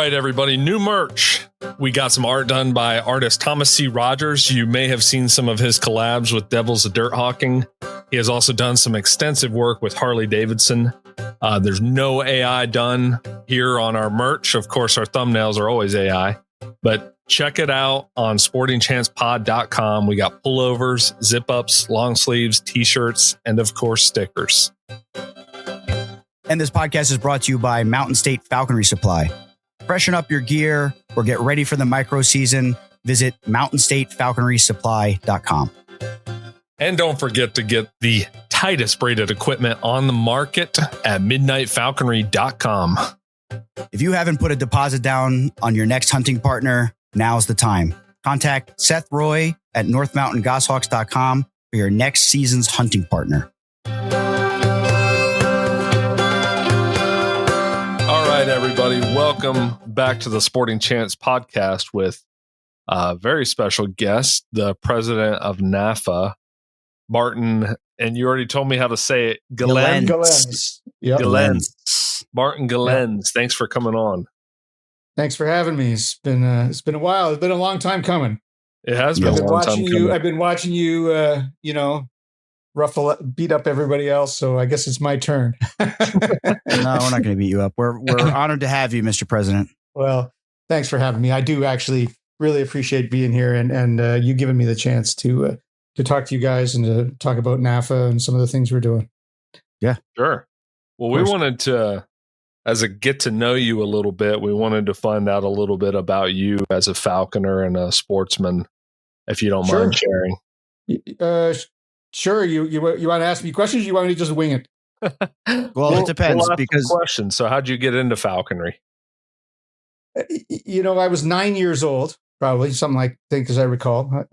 right, everybody. New merch. We got some art done by artist Thomas C. Rogers. You may have seen some of his collabs with Devils of Dirt Hawking. He has also done some extensive work with Harley Davidson. There's no AI done here on our merch. Of course, our thumbnails are always AI, but check it out on sportingchancepod.com. We got pullovers, zip-ups, long sleeves, t-shirts, and of course, stickers. And this podcast is brought to you by Mountain State Falconry Supply. Freshen up your gear or get ready for the micro season. Visit mountainstatefalconrysupply.com. And don't forget to get the tightest braided equipment on the market at midnightfalconry.com. If you haven't put a deposit down on your next hunting partner, now's the time. Contact Seth Roy at northmountaingoshawks.com for your next season's hunting partner. All right, everybody. Welcome back to the Sporting Chance podcast with a very special guest, the president of NAFA, Martin. And you already told me how to say it. Geleynse. Yep. Geleynse. Martin Geleynse. Yep. Thanks for coming on. Thanks for having me. It's been a while. It's been a long time coming. It has been a long time coming. I've been watching you, beat up everybody else. So I guess it's my turn. No, we're not going to beat you up. We're honored to have you, Mr. President. Well, thanks for having me. I do actually really appreciate being here and you giving me the chance to talk to you guys and to talk about NAFA and some of the things we're doing. Yeah, sure. Well, we wanted to, as a get to know you a little bit, we wanted to find out a little bit about you as a falconer and a sportsman, if you don't mind sharing. Sure. You want to ask me questions? Or you want me to just wing it? Well, it depends because questions. So how'd you get into falconry? I was 9 years old, probably something like that, as I recall.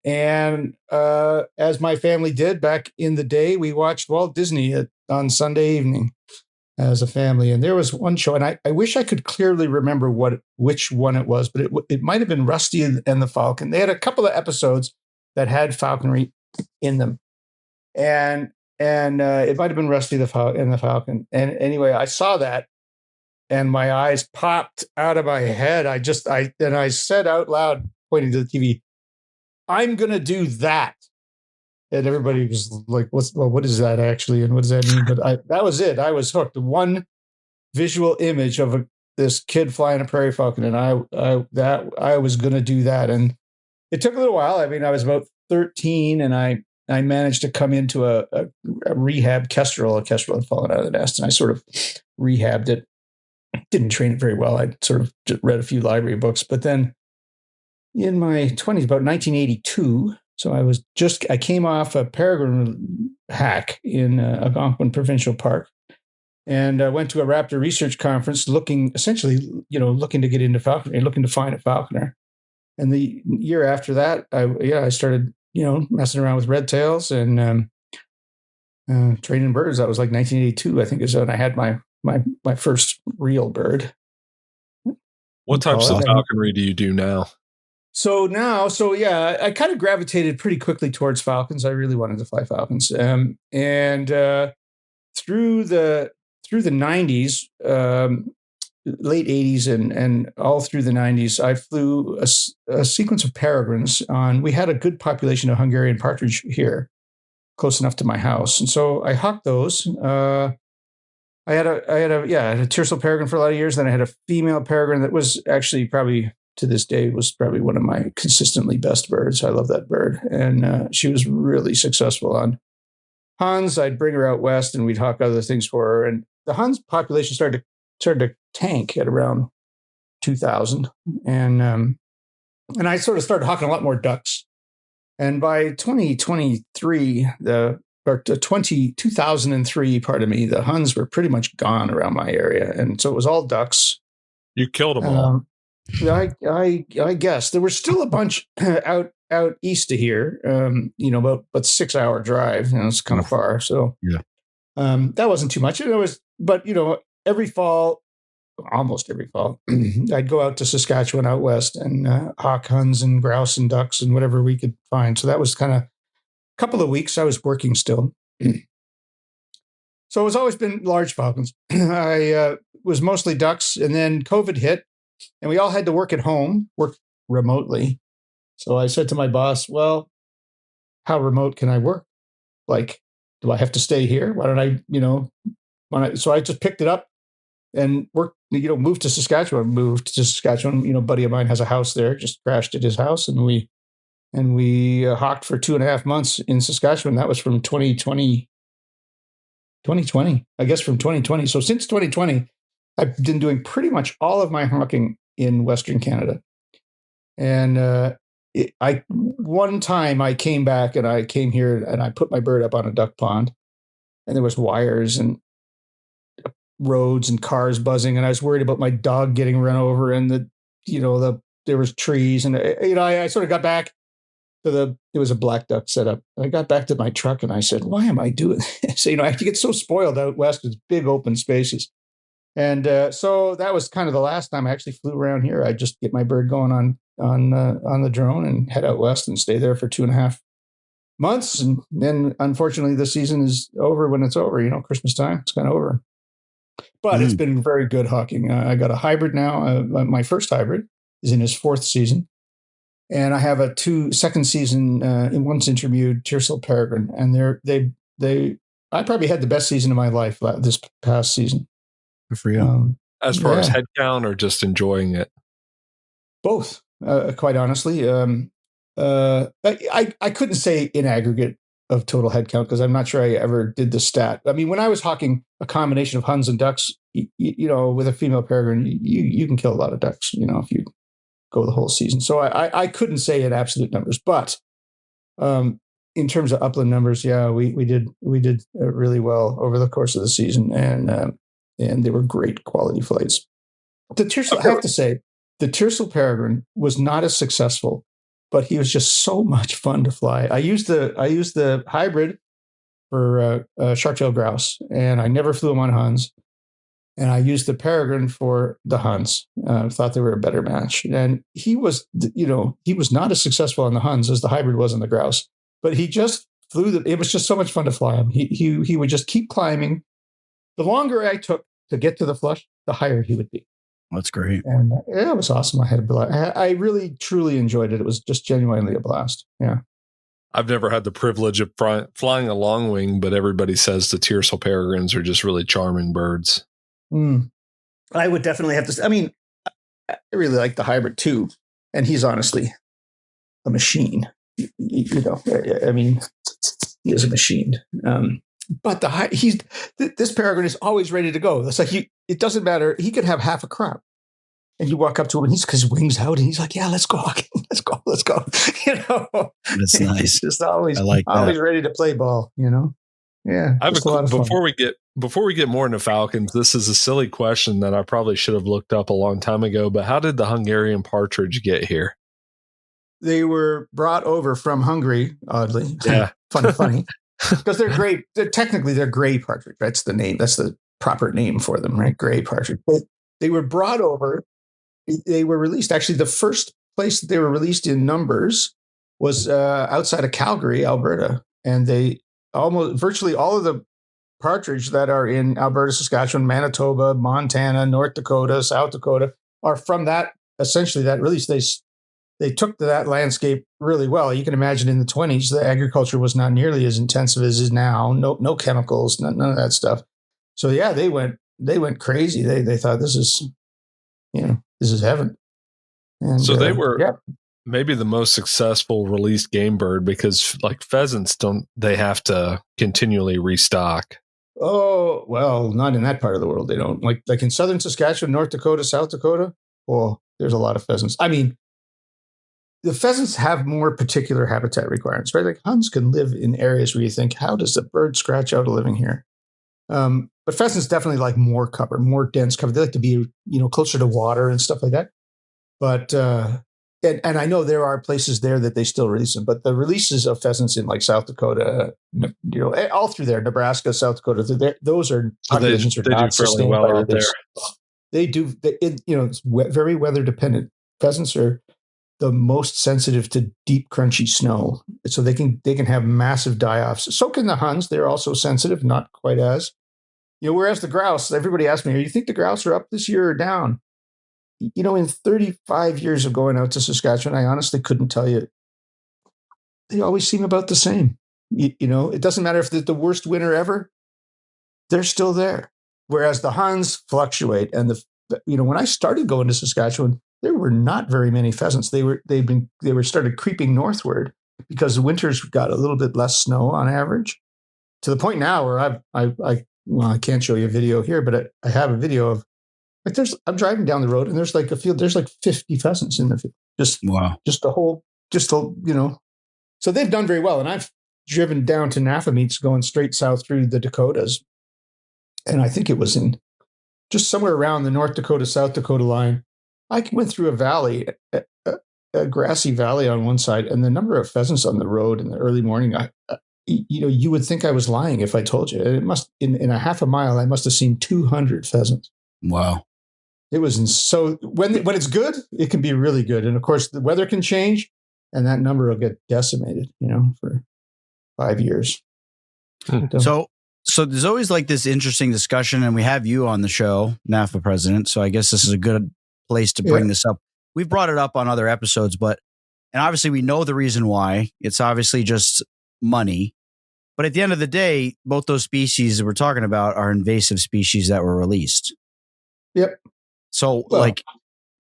And as my family did back in the day, we watched Walt Disney on Sunday evening as a family. And there was one show, and I wish I could clearly remember which one it was, but it might have been Rusty and the Falcon. They had a couple of episodes that had falconry in them. And it might have been Rusty and the Falcon. And anyway, I saw that and my eyes popped out of my head. I said out loud, pointing to the TV, "I'm going to do that." And everybody was like, what is that actually? And what does that mean? But that was it. I was hooked. One visual image of this kid flying a prairie falcon. And I was going to do that. And it took a little while. I mean, I was about 13 and I managed to come into a rehab kestrel. A kestrel had fallen out of the nest, and I sort of rehabbed it. Didn't train it very well. I sort of just read a few library books. But then in my 20s, about 1982, so I came off a peregrine hack in Algonquin Provincial Park, and went to a raptor research conference looking to get into falconry, looking to find a falconer. And the year after that, I started messing around with red tails and training birds. That was like 1982, I think, is when I had my first real bird. What types of falconry do you do now? So I kind of gravitated pretty quickly towards falcons. I really wanted to fly falcons, and through the 90s, late 80s, and all through the 90s, I flew a sequence of peregrines on. We had a good population of Hungarian partridge here, close enough to my house, and so I hawked those. I had a tercial peregrine for a lot of years. Then I had a female peregrine that was actually probably to this day was probably one of my consistently best birds. I love that bird, and she was really successful on Huns. I'd bring her out west, and we'd hawk other things for her. And the Huns population started to tank at around 2000, and I sort of started hawking a lot more ducks. And by 2003, 2003, the Huns were pretty much gone around my area, and so it was all ducks. You killed them all. I guess there were still a bunch out east of here. About 6-hour drive. It's kind of far, so yeah. That wasn't too much. But every fall, almost every fall, I'd go out to Saskatchewan out west and hawk Huns and grouse and ducks and whatever we could find. So that was kind of a couple of weeks. I was working still. So it's always been large falcons. I was mostly ducks, and then COVID hit. And we all had to work at home, work remotely. So I said to my boss, well, how remote can I work? Like, do I have to stay here? Why don't I, so I just picked it up and worked, moved to Saskatchewan, a buddy of mine has a house there, just crashed at his house. And we hawked for 2.5 months in Saskatchewan. That was from 2020, I guess from 2020. So since 2020, I've been doing pretty much all of my hawking in Western Canada. And one time I came back and I came here and I put my bird up on a duck pond, and there was wires and roads and cars buzzing, and I was worried about my dog getting run over, and there was trees, and I sort of got back to it was a black duck setup. And I got back to my truck and I said, why am I doing this? So, I get so spoiled out west with big open spaces. And so that was kind of the last time I actually flew around here. I just get my bird going on the drone and head out west and stay there for 2.5 months. And then unfortunately the season is over when it's over, Christmas time, it's kind of over. But it's been very good hawking. I got a hybrid now. My first hybrid is in his 4th season. And I have a second season in once interviewed Tiercel Peregrine. And I probably had the best season of my life this past season. Good for you. As far as head count or just enjoying it? Both, quite honestly. I couldn't say in aggregate of total head count because I'm not sure I ever did the stat. I mean, when I was hawking a combination of huns and ducks, with a female peregrine, you can kill a lot of ducks, if you go the whole season. So I couldn't say in absolute numbers, but in terms of upland numbers, we did really well over the course of the season, and they were great quality flights. I have to say, the Tiercel Peregrine was not as successful, but he was just so much fun to fly. I used the hybrid for shark-tailed grouse, and I never flew him on huns. And I used the Peregrine for the huns. Thought they were a better match. And he was not as successful on the huns as the hybrid was on the grouse. But he just flew. It was just so much fun to fly him. He would just keep climbing. The longer I took to get to the flush, the higher he would be. That's great. And it was awesome. I had a blast. I really, truly enjoyed it. It was just genuinely a blast. Yeah. I've never had the privilege of flying a long wing, but everybody says the Tiercel Peregrines are just really charming birds. I would definitely have to. I mean, I really like the hybrid too. And he's honestly a machine. I mean, he is a machine. But this Peregrine is always ready to go. It's like it doesn't matter. He could have half a crop, and you walk up to him, and he's got his wings out, and he's like, "Yeah, let's go, let's go." That's nice. He's just always ready to play ball. Yeah. I have before we get more into falcons. This is a silly question that I probably should have looked up a long time ago. But how did the Hungarian partridge get here? They were brought over from Hungary. Oddly, yeah, funny. Because they're gray. They're gray partridge. That's the name. That's the proper name for them, right? Gray partridge. But they were brought over. They were released. Actually, the first place that they were released in numbers was outside of Calgary, Alberta. And virtually all of the partridge that are in Alberta, Saskatchewan, Manitoba, Montana, North Dakota, South Dakota are from that, essentially that release. They took to that landscape really well. You can imagine in the 1920s, the agriculture was not nearly as intensive as it is now. No chemicals, none of that stuff. So yeah, they went crazy. They thought this is heaven. And, so they were maybe the most successful released game bird because like pheasants they have to continually restock. Oh, well, not in that part of the world. They don't like in southern Saskatchewan, North Dakota, South Dakota. Oh, there's a lot of pheasants. I mean, the pheasants have more particular habitat requirements, right? Like huns can live in areas where you think, how does the bird scratch out a living here? But pheasants definitely like more cover, more dense cover. They like to be, closer to water and stuff like that. But, and I know there are places there that they still release them, but the releases of pheasants in like South Dakota, all through there, Nebraska, South Dakota, those are populations they do fairly well out there. They do, it's very weather dependent. Pheasants are the most sensitive to deep, crunchy snow. So they can have massive die-offs. So can the huns. They're also sensitive, not quite as. Whereas the grouse, everybody asks me, you think the grouse are up this year or down? in 35 years of going out to Saskatchewan, I honestly couldn't tell you. They always seem about the same. It doesn't matter if they're the worst winter ever, they're still there. Whereas the Huns fluctuate. And when I started going to Saskatchewan, there were not very many pheasants. They were started creeping northward because the winters got a little bit less snow on average, to the point now where I can't show you a video here, but I have a video of, like, I'm driving down the road and there's like a field, there's like 50 pheasants in the field. So they've done very well. And I've driven down to NAFA meets going straight south through the Dakotas. And I think it was in just somewhere around the North Dakota, South Dakota line. I went through a valley, a grassy valley on one side, and the number of pheasants on the road in the early morning, you would think I was lying if I told you. It must, in a half a mile, I must have seen 200 pheasants. Wow. It was so when it's good, it can be really good. And of course, the weather can change and that number will get decimated, for 5 years. So there's always like this interesting discussion, and we have you on the show, NAFA president. So I guess this is a good place to bring this up. We've brought it up on other episodes, and obviously we know the reason why. It's obviously just money. But at the end of the day, both those species that we're talking about are invasive species that were released. Yep. So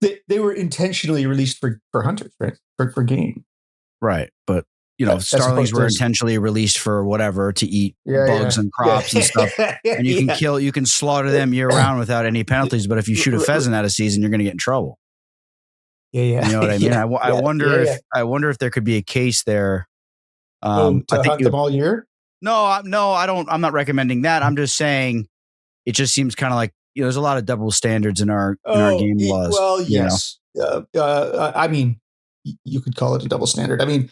they were intentionally released for hunters, right? For game. Right. But starlings were intentionally released for whatever, to eat bugs and crops and stuff. And you can slaughter them year round without any penalties. But if you shoot a pheasant out of season, you're going to get in trouble. Yeah. You know what I mean? I wonder if there could be a case there. To hunt them all year? No, I don't. I'm not recommending that. I'm just saying it just seems kind of like, there's a lot of double standards in our game laws. Well, yes. I mean, you could call it a double standard. I mean,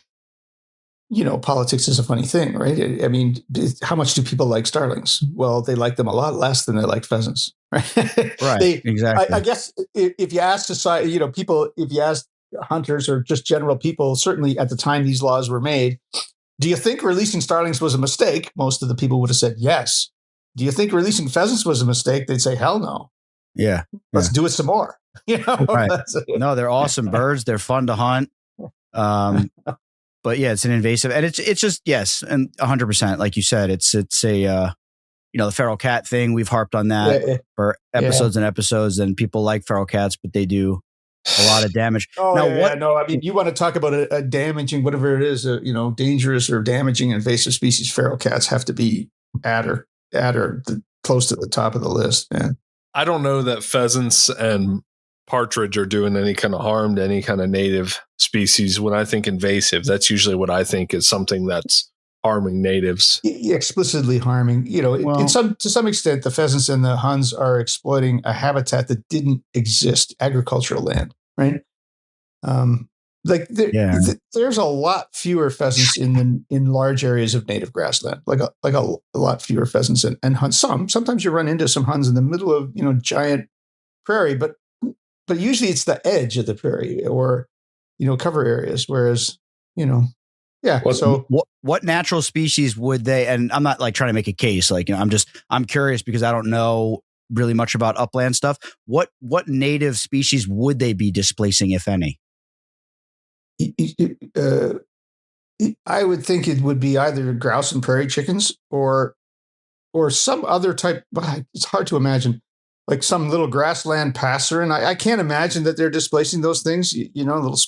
politics is a funny thing, right? I mean, how much do people like starlings? Well, they like them a lot less than they like pheasants, right? Right. Exactly. I guess if you ask society, people, if you ask hunters or just general people, certainly at the time these laws were made, do you think releasing starlings was a mistake? Most of the people would have said yes. Do you think releasing pheasants was a mistake? They'd say, hell no. Yeah. Let's do it some more. Right. No, they're awesome birds. They're fun to hunt. But yeah, it's an invasive, and it's just, yes. And 100%, like you said, it's a, the feral cat thing. We've harped on that for episodes and episodes, and people like feral cats, but they do a lot of damage. I mean, you want to talk about a damaging, whatever it is, dangerous or damaging invasive species, feral cats have to be close to the top of the list, man. I don't know that pheasants and partridge are doing any kind of harm to any kind of native species. When I think invasive, that's usually what I think is something that's harming natives. Explicitly harming. To some extent, the pheasants and the Huns are exploiting a habitat that didn't exist, agricultural land, right? There's a lot fewer pheasants in large areas of native grassland, like a lot fewer pheasants and Huns. Sometimes you run into some Huns in the middle of giant prairie, but usually it's the edge of the prairie or cover areas. Whereas what natural species would they? And I'm not like trying to make a case. Like I'm curious because I don't know really much about upland stuff. What native species would they be displacing, if any? I would think it would be either grouse and prairie chickens or some other type. It's hard to imagine, like some little grassland passer. And I can't imagine that they're displacing those things, little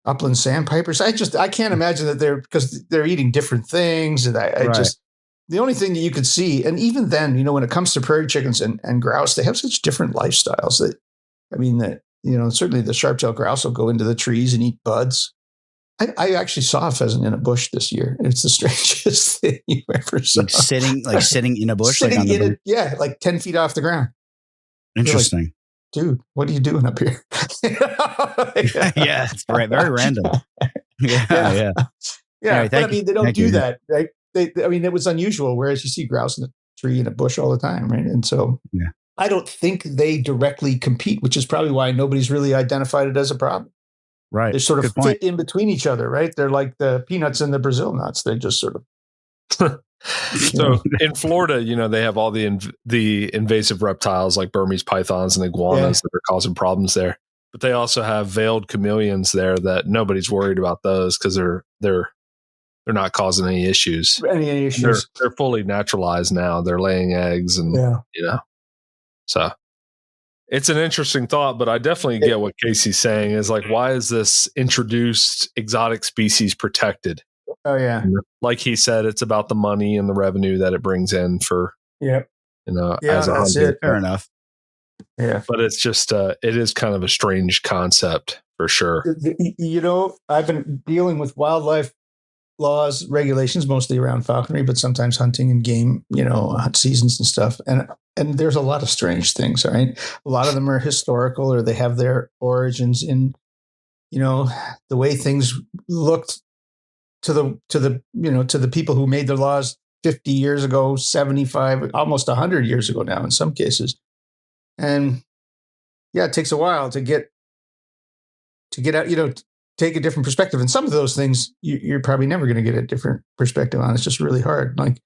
upland sandpipers. I can't imagine that because they're eating different things. And the only thing that you could see, and even then, when it comes to prairie chickens and grouse, they have such different lifestyles certainly the sharp-tailed grouse will go into the trees and eat buds. I actually saw a pheasant in a bush this year. It's the strangest thing you ever saw. Sitting in a bush? Like 10 feet off the ground. Interesting. Like, dude, what are you doing up here? Yeah, it's very random. Yeah. Right, but they don't do that, right? It was unusual, whereas you see grouse in a tree in a bush all the time, right? And so I don't think they directly compete, which is probably why nobody's really identified it as a problem. Right. They sort of fit in between each other, right? They're like the peanuts and the Brazil nuts. They just sort of So in Florida, they have all the invasive reptiles like Burmese pythons and iguanas that are causing problems there. But they also have veiled chameleons there that nobody's worried about those because they're not causing any issues. They're fully naturalized now. They're laying eggs and so it's an interesting thought, but I definitely get what Casey's saying is like, why is this introduced exotic species protected? Oh yeah. Like he said, it's about the money and the revenue that it brings in for, as a that's hunter. it. Fair enough. Yeah. But it's just, it is kind of a strange concept for sure. I've been dealing with wildlife laws, regulations, mostly around falconry, but sometimes hunting and game, hunt seasons and stuff. And there's a lot of strange things, right? A lot of them are historical or they have their origins in, the way things looked to the people who made the laws 50 years ago, 75, almost 100 years ago now in some cases. And it takes a while to get out, take a different perspective. And some of those things you're probably never going to get a different perspective on. It's just really hard. Like,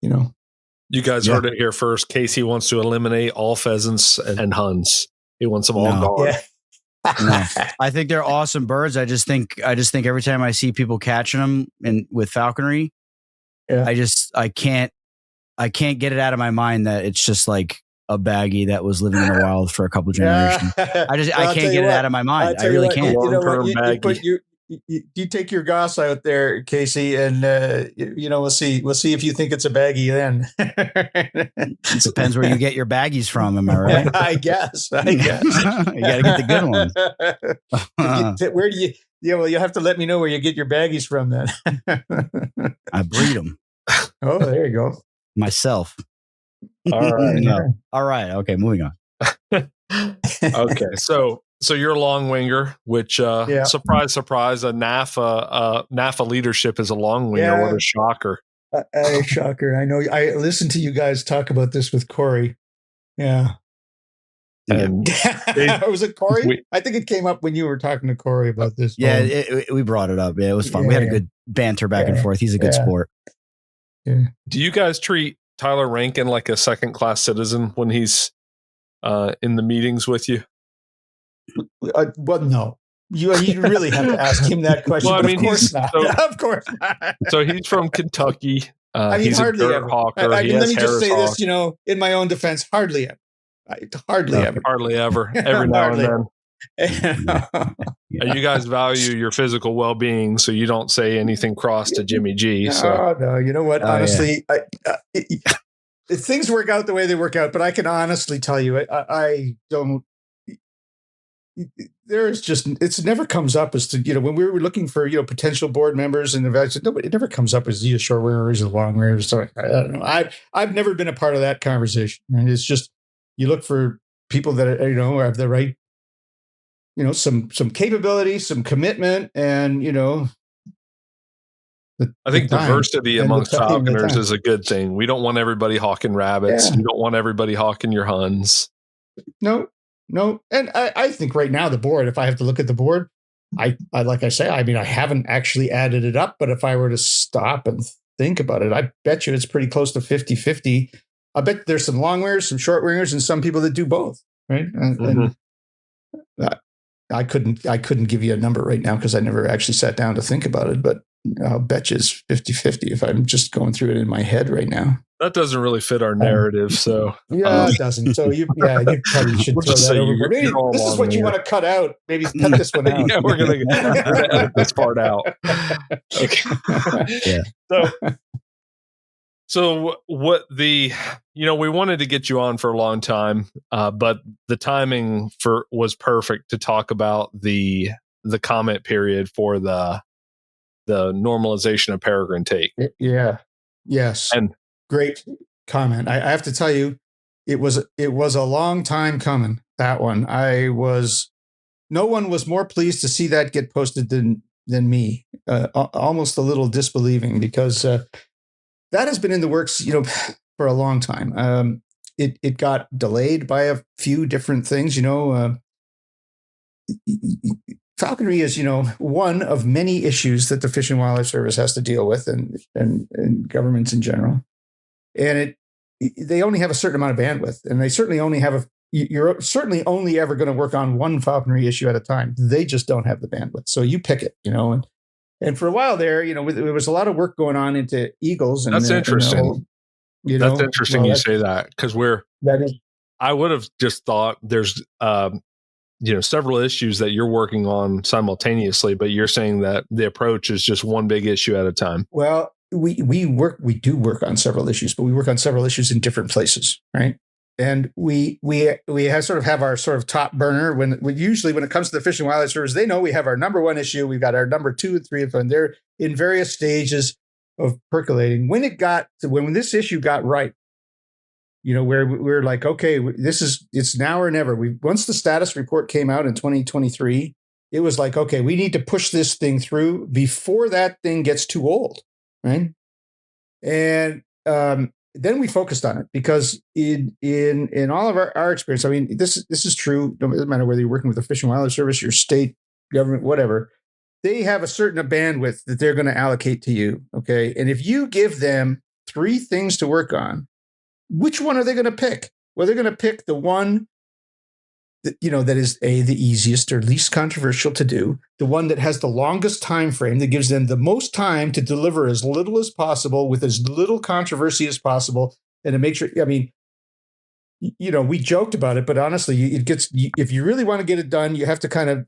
You guys heard it here first. Casey wants to eliminate all pheasants and huns. He wants them all gone. Yeah. No, I think they're awesome birds. I just think every time I see people catching them with falconry, I can't get it out of my mind that it's just like a baggie that was living in the wild for a couple generations. I can't get it out of my mind. I really can't. You take your goss out there, Casey, and we'll see if you think it's a baggie then. It depends where you get your baggies from, am I right? I guess. You got to get the good ones. Where do you? Yeah, well, you'll have to let me know where you get your baggies from then. I breed them. Oh, there you go. Myself. All right. No. All right. Okay, moving on. Okay, so you're a long winger, which surprise, surprise, a NAFA leadership is a long winger. Yeah. What a shocker! A shocker. I know. I listened to you guys talk about this with Corey. Yeah. And was it Corey? I think it came up when you were talking to Corey about this. Yeah, we brought it up. Yeah, it was fun. We had a good banter back and forth. He's a good sport. Yeah. Do you guys treat Tyler Rankin like a second-class citizen when he's in the meetings with you? Well, no. You really have to ask him that question. Well, I mean, of course not. Of course not. So he's from Kentucky. He's hardly a dirt ever. hawker. Let me just say hawk. this, in my own defense, hardly ever. Hardly ever. Every now and then. You guys value your physical well-being, so you don't say anything cross to Jimmy G. So. No, you know what? Honestly, things work out the way they work out, but I can honestly tell you, I don't. It never comes up as to, when we were looking for, potential board members and it never comes up as the short wingers or long wingers. So I don't know. I've never been a part of that conversation. Right? It's just, you look for people that have the right, some capability, some commitment, and, I think diversity amongst falconers is a good thing. We don't want everybody hawking rabbits. You don't want everybody hawking your huns. No. And I think right now the board, if I have to look at the board, I like I say, I mean, I haven't actually added it up, but if I were to stop and think about it, I bet you it's pretty close to 50-50. I bet there's some long wingers, some short wingers, and some people that do both. Right. And I couldn't give you a number right now because I never actually sat down to think about it, but I'll bet you it's 50-50 if I'm just going through it in my head right now. That doesn't really fit our narrative, so it doesn't. So you probably should throw that over. Maybe this is what you want to cut out. Maybe cut this one out. Yeah, we're gonna edit this part out. Okay. Yeah. So what we wanted to get you on for a long time, but the timing was perfect to talk about the comment period for the normalization of peregrine take. Yeah. Yes. And great comment. I have to tell you, it was a long time coming. That one, no one was more pleased to see that get posted than me. Almost a little disbelieving because that has been in the works, for a long time. It got delayed by a few different things. falconry is, one of many issues that the Fish and Wildlife Service has to deal with, and governments in general. And they only have a certain amount of bandwidth, and they certainly only have you're certainly only ever going to work on one falconry issue at a time. They just don't have the bandwidth. So you pick it, and for a while there, there was a lot of work going on into eagles. And that's interesting. That's interesting you say that, because I would have just thought there's, several issues that you're working on simultaneously, but you're saying that the approach is just one big issue at a time. Well, we do work on several issues, but we work on several issues in different places, right? And we have our sort of top burner when it comes to the Fish and Wildlife Service, they know we have our number one issue. We've got our number 2 and 3, and they're in various stages of percolating. When this issue got right, where we're like, okay, it's now or never. Once the status report came out in 2023, it was like, okay, we need to push this thing through before that thing gets too old, right? And then we focused on it, because in all of our experience, I mean, this is true. No matter whether you're working with the Fish and Wildlife Service, your state government, whatever, they have a certain bandwidth that they're going to allocate to you. Okay, and if you give them 3 things to work on, which one are they going to pick? Well, they're going to pick the one that, that is the easiest or least controversial to do, the one that has the longest time frame, that gives them the most time to deliver as little as possible with as little controversy as possible, and to make sure. I mean, we joked about it, but honestly, if you really want to get it done, you have to kind of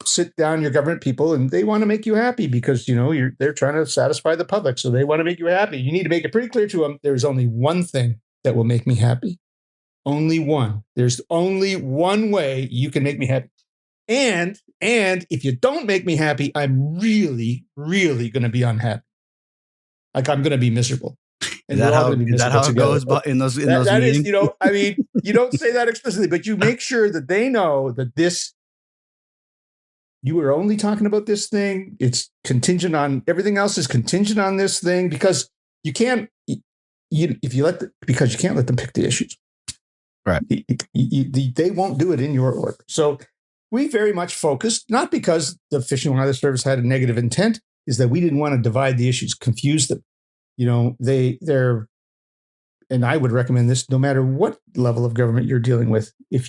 sit down your government people, and they want to make you happy, because they're trying to satisfy the public, so they want to make you happy. You need to make it pretty clear to them, there's only one thing that will make me happy. Only one. There's only one way you can make me happy. And if you don't make me happy, I'm really, really going to be unhappy. Like, I'm going to be miserable. And is that how it goes in those meetings? Is, I mean, you don't say that explicitly, but you make sure that they know that you are only talking about this thing. It's contingent on everything else is contingent on this thing, because you can't, because you can't let them pick the issues. Right. They won't do it in your order. So we very much focused, not because the Fish and Wildlife Service had a negative intent, is that we didn't want to divide the issues, confuse them. They're, and I would recommend this no matter what level of government you're dealing with. If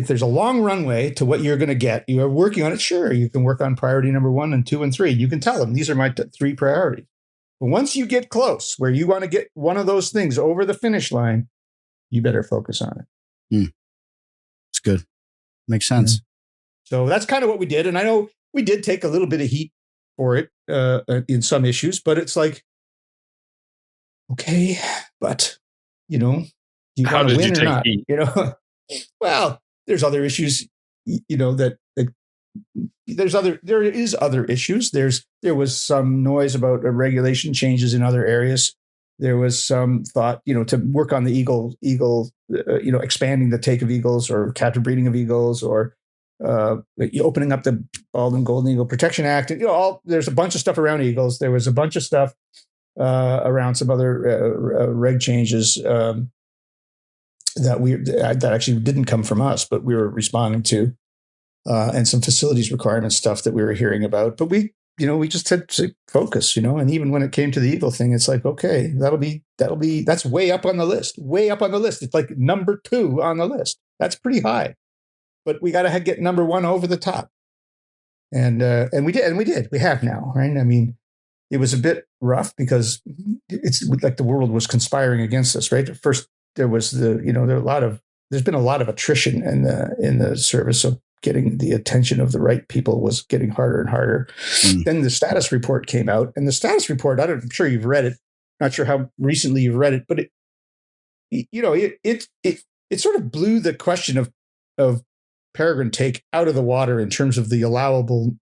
there's a long runway to what you're going to get, you are working on it. Sure, you can work on priority number 1 and 2 and 3. You can tell them these are my 3 priorities. But once you get close, where you want to get one of those things over the finish line, you better focus on it. It's good. Makes sense. So that's kind of what we did. And I know we did take a little bit of heat for it in some issues, but it's like, okay, but you want to win or not? Heat? Well, there's other issues. There is other issues. There was some noise about regulation changes in other areas. There was some thought, to work on the eagle, expanding the take of eagles or captive breeding of eagles, or opening up the Bald and Golden Eagle Protection Act. And, there's a bunch of stuff around eagles. There was a bunch of stuff around some other reg changes that actually didn't come from us, but we were responding to, and some facilities requirement stuff that we were hearing about. But we just had to focus, and even when it came to the eagle thing, it's like, okay, that's way up on the list. It's like number 2 on the list. That's pretty high, but we got to get number 1 over the top. And we did. We have now, right? I mean, it was a bit rough because it's like the world was conspiring against us, right? At first, there was there's been a lot of attrition in the service. So getting the attention of the right people was getting harder and harder. Then the status report came out, and the status report, I'm sure you've read it. Not sure how recently you've read it, but it sort of blew the question of peregrine take out of the water in terms of the allowable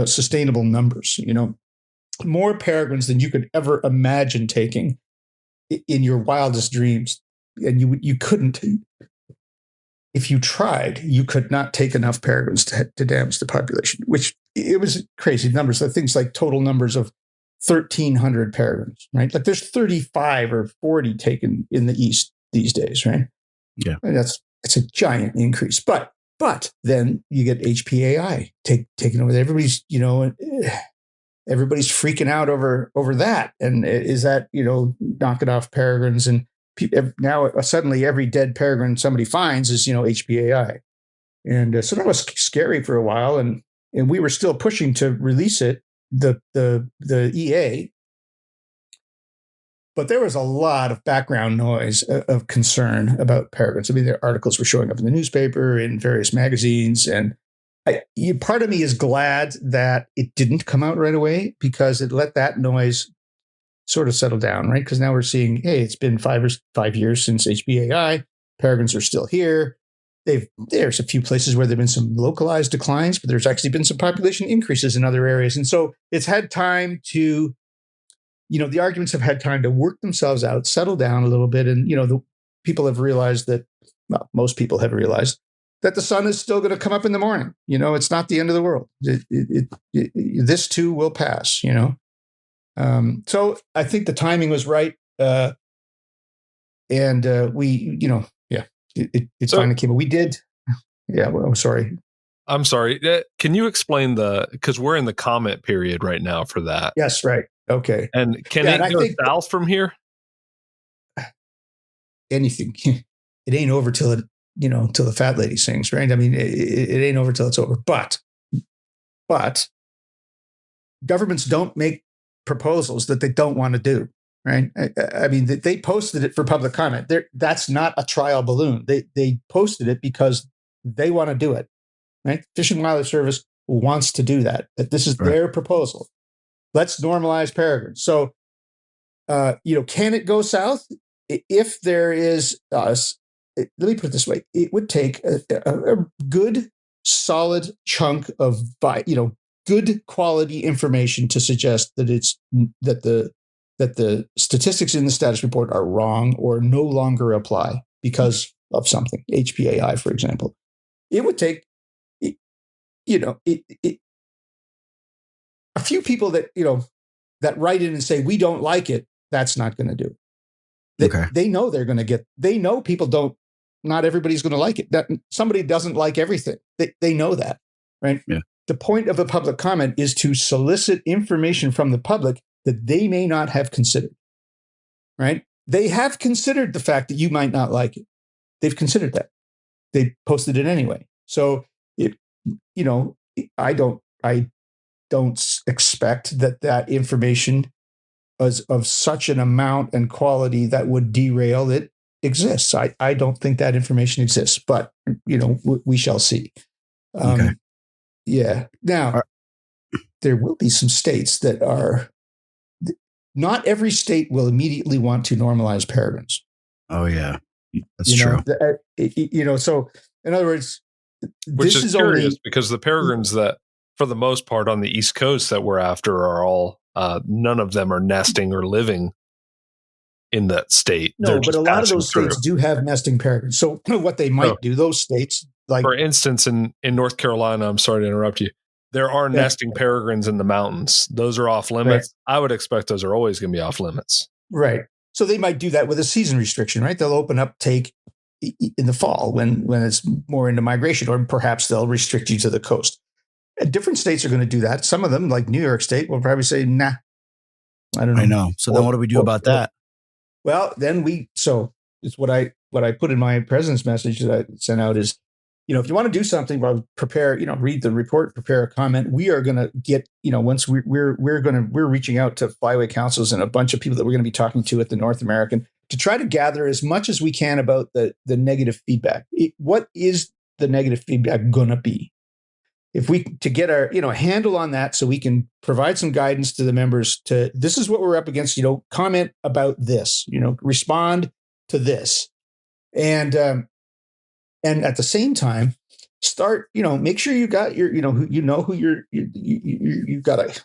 sustainable numbers. More peregrines than you could ever imagine taking in your wildest dreams. And you couldn't, if you tried, you could not take enough peregrines to damage the population, which it was crazy numbers. Things like total numbers of 1,300 peregrines, right? Like there's 35 or 40 taken in the East these days, right? Yeah. And it's a giant increase. But But then you get HPAI taking over. Everybody's freaking out over that. And is that, knocking off peregrines, and now suddenly every dead peregrine somebody finds is, HPAI. And so that was scary for a while. And we were still pushing to release it, the EA. But there was a lot of background noise of concern about peregrines. I mean, their articles were showing up in the newspaper, in various magazines. And part of me is glad that it didn't come out right away, because it let that noise sort of settle down, right? Because now we're seeing, hey, it's been 5 years since HPAI. Peregrines are still here. There's a few places where there have been some localized declines, but there's actually been some population increases in other areas. And so it's had time to, the arguments have had time to work themselves out, settle down a little bit. And, the people have realized that, well, most people have realized that the sun is still going to come up in the morning. It's not the end of the world. This too will pass, So I think the timing was right. And it finally came. We did. Yeah. Well, I'm sorry. Can you explain because we're in the comment period right now for that. Yes. Right. Okay. And can it go south from here? Anything. It ain't over till the fat lady sings, right? I mean, it ain't over till it's over. But governments don't make proposals that they don't want to do, right? I mean, they posted it for public comment. That's not a trial balloon. They posted it because they want to do it, right? Fish and Wildlife Service wants to do that. That this is their proposal. Let's normalize peregrines. So, can it go south? If there is, let me put it this way: it would take a good, solid chunk of, good quality information to suggest that that the statistics in the status report are wrong or no longer apply because of something, HPAI, for example. It would take, a few people that write in and say, we don't like it. That's not going to do it. They know they know people not everybody's going to like it. That somebody doesn't like everything. They know that, right? Yeah. The point of a public comment is to solicit information from the public that they may not have considered, right? They have considered the fact that you might not like it. They've considered that. They posted it anyway. So I don't expect that information is of such an amount and quality that would derail it exists. I don't think that information exists, but we shall see. Okay. Yeah. Now, there will be some states that are. Not every state will immediately want to normalize peregrines. Oh yeah, that's true. So in other words, which is curious because the peregrines that, for the most part, on the East Coast that we're after are all none of them are nesting or living in that state. No, but a lot of those states do have nesting peregrines. So what they might do, those states, like for instance, in North Carolina, I'm sorry to interrupt you. There are nesting peregrines in the mountains. Those are off limits. Right. I would expect those are always going to be off limits. Right. So they might do that with a season restriction, right? They'll open up take in the fall when it's more into migration, or perhaps they'll restrict you to the coast. Different states are going to do that. Some of them, like New York State, will probably say, nah, I don't know. I know. So then what do we do about that? Well, then so it's what I put in my president's message that I sent out is, if you want to do something, well, prepare, read the report, prepare a comment. We are going to get, once we're reaching out to flyway councils and a bunch of people that we're going to be talking to at the North American to try to gather as much as we can about the negative feedback. What is the negative feedback going to be? If to get our, handle on that so we can provide some guidance to the members this is what we're up against, comment about this, respond to this. And at the same time, start, make sure you got your, you've got to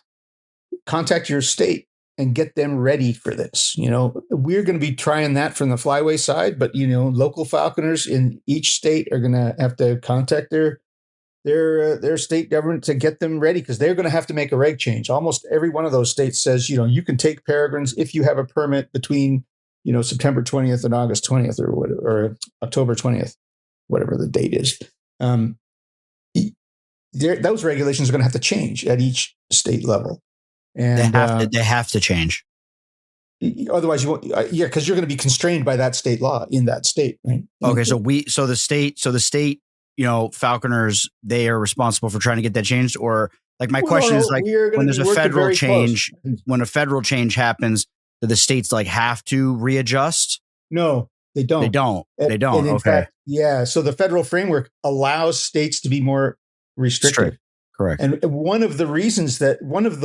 contact your state and get them ready for this. We're going to be trying that from the flyway side, but, local falconers in each state are going to have to contact their state government to get them ready, because they're going to have to make a reg change. Almost every one of those states says, you can take peregrines if you have a permit between, September 20th and August 20th or October 20th. Whatever the date is. those regulations are going to have to change at each state level. And they have to change. Otherwise, you won't. Because you're going to be constrained by that state law in that state, right? Okay, so the state, falconers, they are responsible for trying to get that changed, or like my question is like when there's a federal change, when a federal change happens, do the states like have to readjust? No, they don't. They don't. And in Okay. fact, yeah. So the federal framework allows states to be more restrictive. Correct. And one of the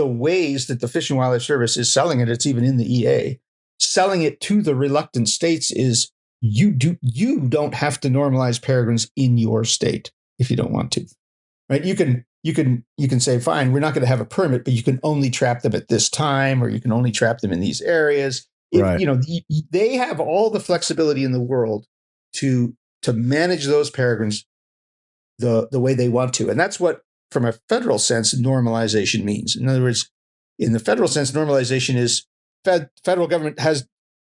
ways that the Fish and Wildlife Service is selling it, it's even in the EA, selling it to the reluctant states is you don't have to normalize peregrines in your state if you don't want to, right? You can say, fine, we're not going to have a permit, but you can only trap them at this time, or you can only trap them in these areas. Right. They have all the flexibility in the world to manage those peregrines the way they want to. And that's what, from a federal sense, normalization means. In other words, in the federal sense, normalization is federal government has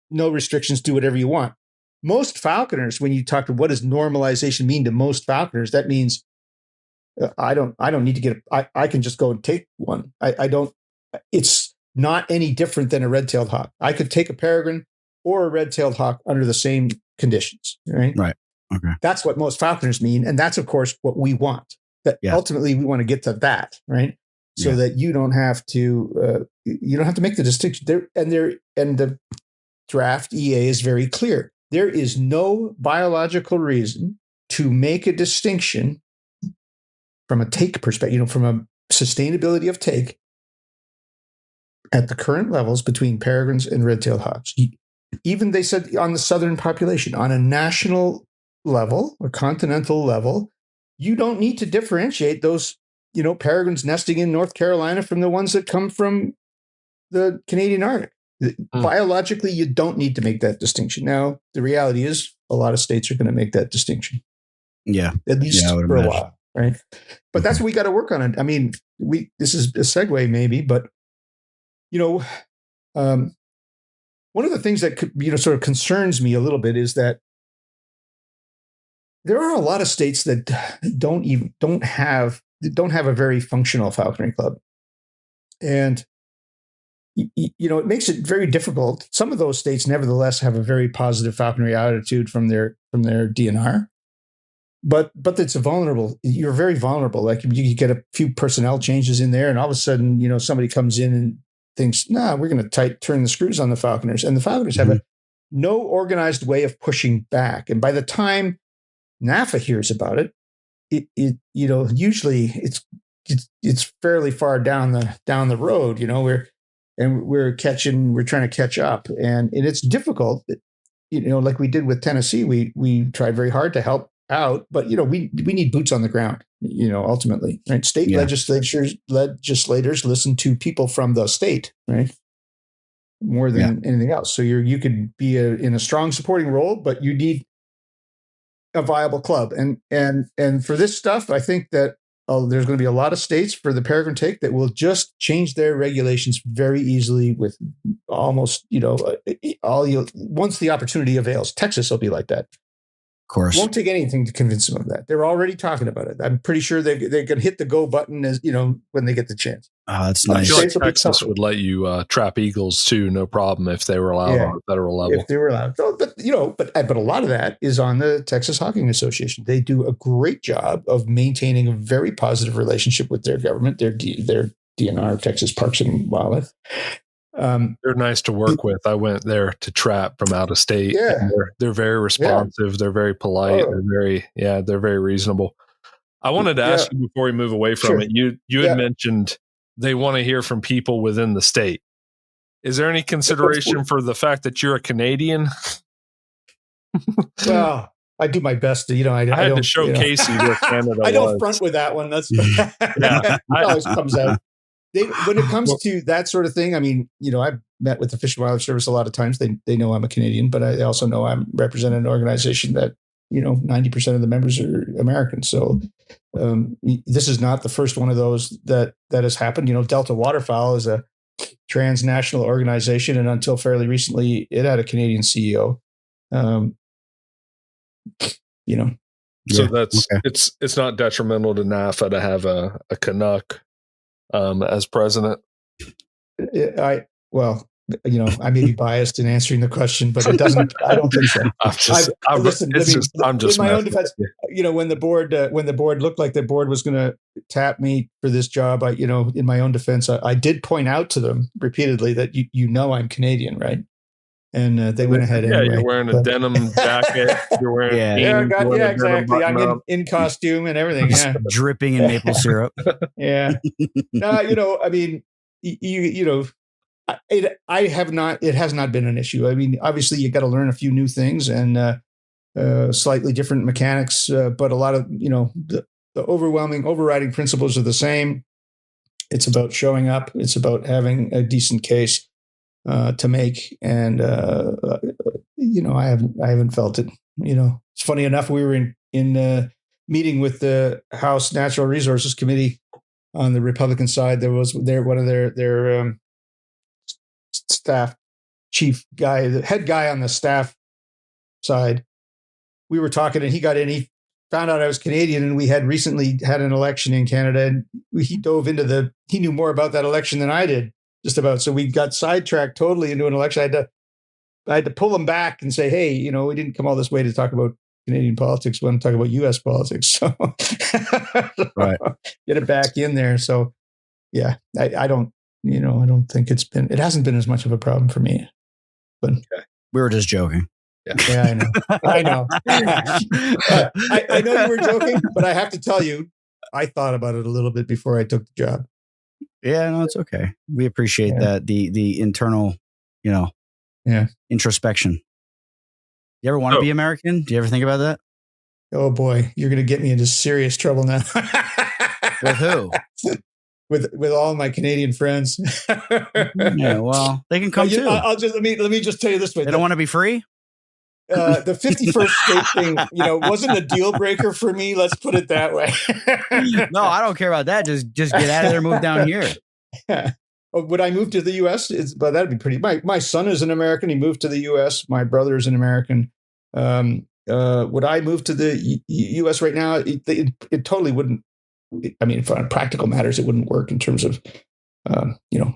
no restrictions, do whatever you want. Most falconers, when you talk to what does normalization mean to most falconers, that means I don't need to get I can just go and take one. I don't. It's not any different than a red-tailed hawk. I could take a peregrine or a red-tailed hawk under the same conditions. Right. Right. Okay. That's what most falconers mean, and that's of course what we want. That ultimately we want to get to that, right? So that you don't have to make the distinction there. And the draft EA is very clear. There is no biological reason to make a distinction from a take perspective, from a sustainability of take at the current levels between peregrines and red-tailed hawks. Even they said on the southern population, on a national level or continental level, you don't need to differentiate those, peregrines nesting in North Carolina from the ones that come from the Canadian Arctic. Biologically, you don't need to make that distinction. Now, the reality is a lot of states are going to make that distinction. Yeah. At least for a while, right? But that's what we got to work on it. I mean, this is a segue maybe, but, one of the things that sort of concerns me a little bit is that there are a lot of states that don't have a very functional falconry club, and it makes it very difficult. Some of those states, nevertheless, have a very positive falconry attitude from their DNR, but it's vulnerable. You're very vulnerable. Like you get a few personnel changes in there, and all of a sudden, somebody comes in and thinks, we're going to turn the screws on the falconers, and the falconers have no organized way of pushing back. And by the time NAFA hears about it, usually it's fairly far down the road. We're trying to catch up, and it's difficult. Like we did with Tennessee, we tried very hard to help out, but we need boots on the ground. Ultimately, right? State legislators listen to people from the state, right? More than anything else. So you could be in a strong supporting role, but you need a viable club. And for this stuff, I think that there's going to be a lot of states for the peregrine take that will just change their regulations very easily with almost, once the opportunity avails. Texas will be like that. Of course. Won't take anything to convince them of that. They're already talking about it. I'm pretty sure they're going to hit the go button when they get the chance. Oh, that's nice. I feel like Texas would let you trap eagles too, no problem, if they were allowed on a federal level. If they were allowed, but a lot of that is on the Texas Hawking Association. They do a great job of maintaining a very positive relationship with their government, their DNR, Texas Parks and Wildlife. They're nice to work with. I went there to trap from out of state. Yeah. They're very responsive. Yeah. They're very polite. They're very reasonable. I wanted to ask you before we move away from it. You had mentioned they want to hear from people within the state. Is there any consideration for the fact that you're a Canadian? Well, I do my best to, I had to show Casey where Canada I don't front with that one. That's it always comes out. When it comes to that sort of thing, I mean, I've met with the Fish and Wildlife Service a lot of times. They know I'm a Canadian, but I also know I'm representing an organization that, 90% of the members are Americans. So this is not the first one of those that has happened. Delta Waterfowl is a transnational organization, and until fairly recently, it had a Canadian CEO. So it's not detrimental to NAFA to have a Canuck as president. I may be biased in answering the question, but it doesn't. I don't think so. In my own defense, when the board looked like the board was going to tap me for this job, in my own defense, I did point out to them repeatedly that I'm Canadian, right? And they went ahead anyway. You're wearing a denim jacket. You're wearing exactly. I'm in costume and everything. Yeah, dripping in maple syrup. Yeah. No, it has not been an issue. I mean, obviously you got to learn a few new things and slightly different mechanics, but a lot of, the overriding principles are the same. It's about showing up. It's about having a decent case to make. And, I haven't felt it. It's funny enough, we were in meeting with the House Natural Resources Committee on the Republican side. There was one of their staff chief guy, the head guy on the staff side. We were talking and he got in, he found out I was Canadian and we had recently had an election in Canada and he dove into he knew more about that election than I did, just about. So we got sidetracked totally into an election. I had to pull him back and say, hey, we didn't come all this way to talk about Canadian politics. We want to talk about U.S. politics. So right. Get it back in there. So yeah, I don't think it hasn't been as much of a problem for me. But we were just joking. Yeah, I know. I know you were joking, but I have to tell you, I thought about it a little bit before I took the job. Yeah, no, it's okay. We appreciate that the internal, introspection. You ever want to be American? Do you ever think about that? Oh boy, you're going to get me into serious trouble now. With who? With all my Canadian friends. Yeah, well, they can come too. Let me just tell you this way. They don't want to be free? The 51st state thing, wasn't a deal breaker for me. Let's put it that way. No, I don't care about that. Just get out of there, move down here. Yeah. Would I move to the U.S.? But that'd be pretty. My son is an American. He moved to the U.S. My brother is an American. Would I move to the U.S. right now? It totally wouldn't. I mean, for practical matters, it wouldn't work in terms of,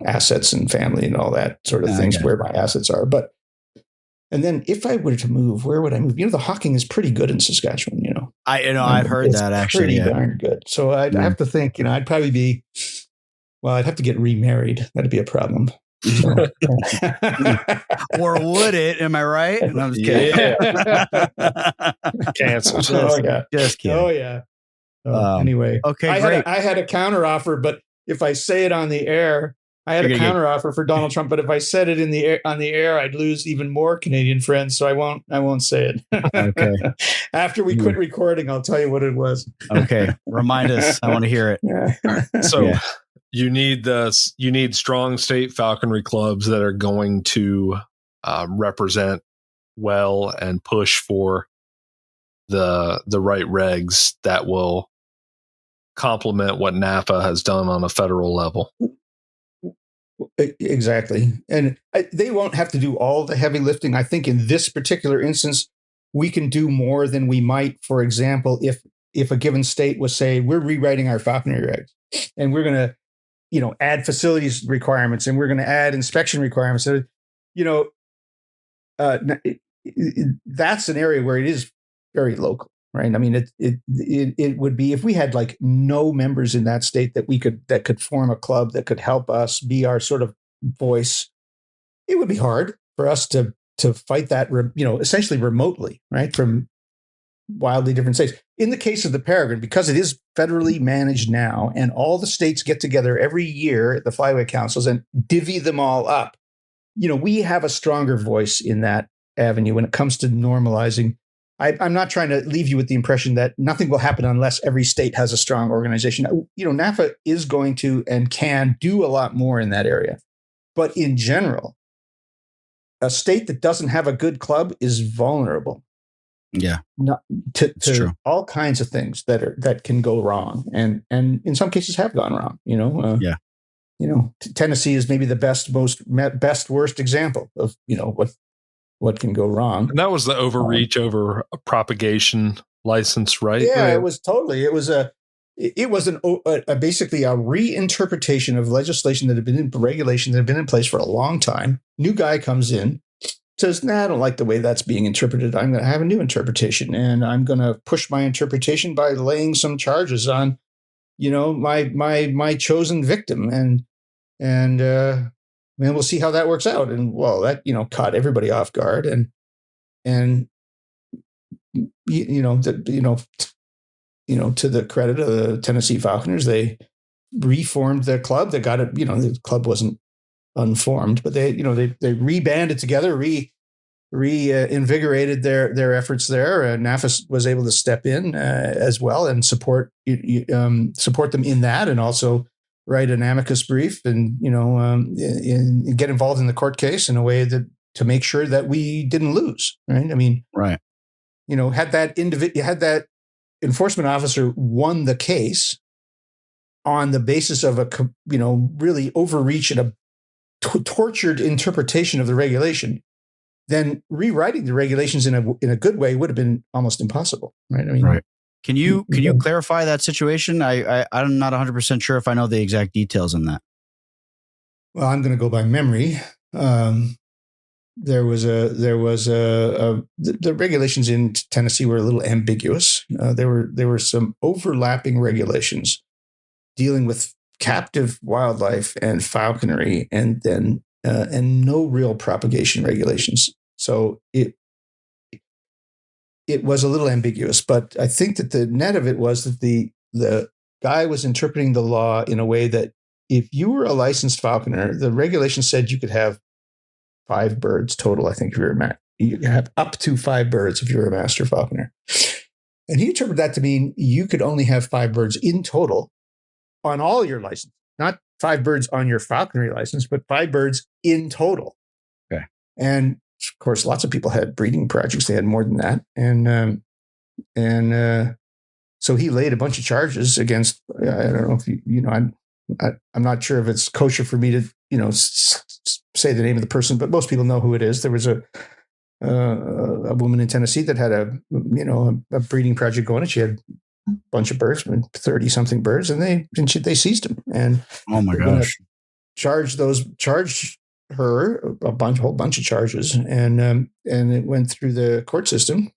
assets and family and all that sort of things, where my assets are. And then if I were to move, where would I move? The hawking is pretty good in Saskatchewan, I've heard that actually. Pretty darn good. So I'd have to think, I'd probably be, I'd have to get remarried. That'd be a problem. So, or would it? Am I right? No, I'm just kidding. Yeah. Cancel. Just kidding. Oh yeah. Anyway, okay, great. I had a counter offer, but if I say it on the air, I had a counter offer for Donald Trump. But if I said it on the air, I'd lose even more Canadian friends. So I won't say it. Okay. After we quit recording, I'll tell you what it was. Okay, remind us. I want to hear it. Yeah. So you need strong state falconry clubs that are going to represent well and push for the right regs that will complement what NAFA has done on a federal level. Exactly. And they won't have to do all the heavy lifting. I think in this particular instance, we can do more than we might, for example, if a given state was say, we're rewriting our falconry regs and we're going to, add facilities requirements and we're going to add inspection requirements. So, that's an area where it is very local, right? I mean, it would be if we had like no members in that state that could form a club that could help us be our sort of voice. It would be hard for us to fight that, essentially remotely, right, from wildly different states. In the case of the Peregrine, because it is federally managed now, and all the states get together every year at the flyway councils and divvy them all up, we have a stronger voice in that avenue when it comes to normalizing. I'm not trying to leave you with the impression that nothing will happen unless every state has a strong organization. NAFA is going to and can do a lot more in that area. But in general, a state that doesn't have a good club is vulnerable. Yeah. To all kinds of things that can go wrong. And in some cases have gone wrong, Tennessee is maybe the best worst example of, what can go wrong. And that was the overreach over propagation license, right? Yeah, it was totally. It was basically a reinterpretation of legislation that had been in regulation that had been in place for a long time. New guy comes in, says, "Nah, I don't like the way that's being interpreted. I'm going to have a new interpretation, and I'm going to push my interpretation by laying some charges on, my chosen victim, and we'll see how that works out." And well, that caught everybody off guard, and to the credit of the Tennessee Falconers, they reformed their club. They got it. The club wasn't unformed, but they rebanded together, reinvigorated their efforts there. NAFA was able to step in as well and support them in that, and also write an amicus brief and get involved in the court case in a way that to make sure that we didn't lose. Right? I mean, right. Had that enforcement officer won the case on the basis of a really overreach and a tortured interpretation of the regulation, then rewriting the regulations in a good way would have been almost impossible, right? I mean, right. Can you clarify that situation? I'm not 100% sure if I know the exact details on that. Well, I'm going to go by memory. The regulations in Tennessee were a little ambiguous. There were some overlapping regulations dealing with captive wildlife and falconry, and then no real propagation regulations. So it was a little ambiguous, but I think that the net of it was that the guy was interpreting the law in a way that if you were a licensed falconer, the regulation said you could have 5 birds total. I think if you could have up to 5 birds if you're a master falconer. And he interpreted that to mean you could only have 5 birds in total on all your license, not 5 birds on your falconry license, but 5 birds in total. Okay. And of course, lots of people had breeding projects. They had more than that. And so he laid a bunch of charges against, I don't know if I'm not sure if it's kosher for me to, say the name of the person, but most people know who it is. There was a woman in Tennessee that had a breeding project going, and she had a bunch of birds, 30 something birds, and they seized them. And oh my gosh, charge her a whole bunch of charges, and it went through the court system.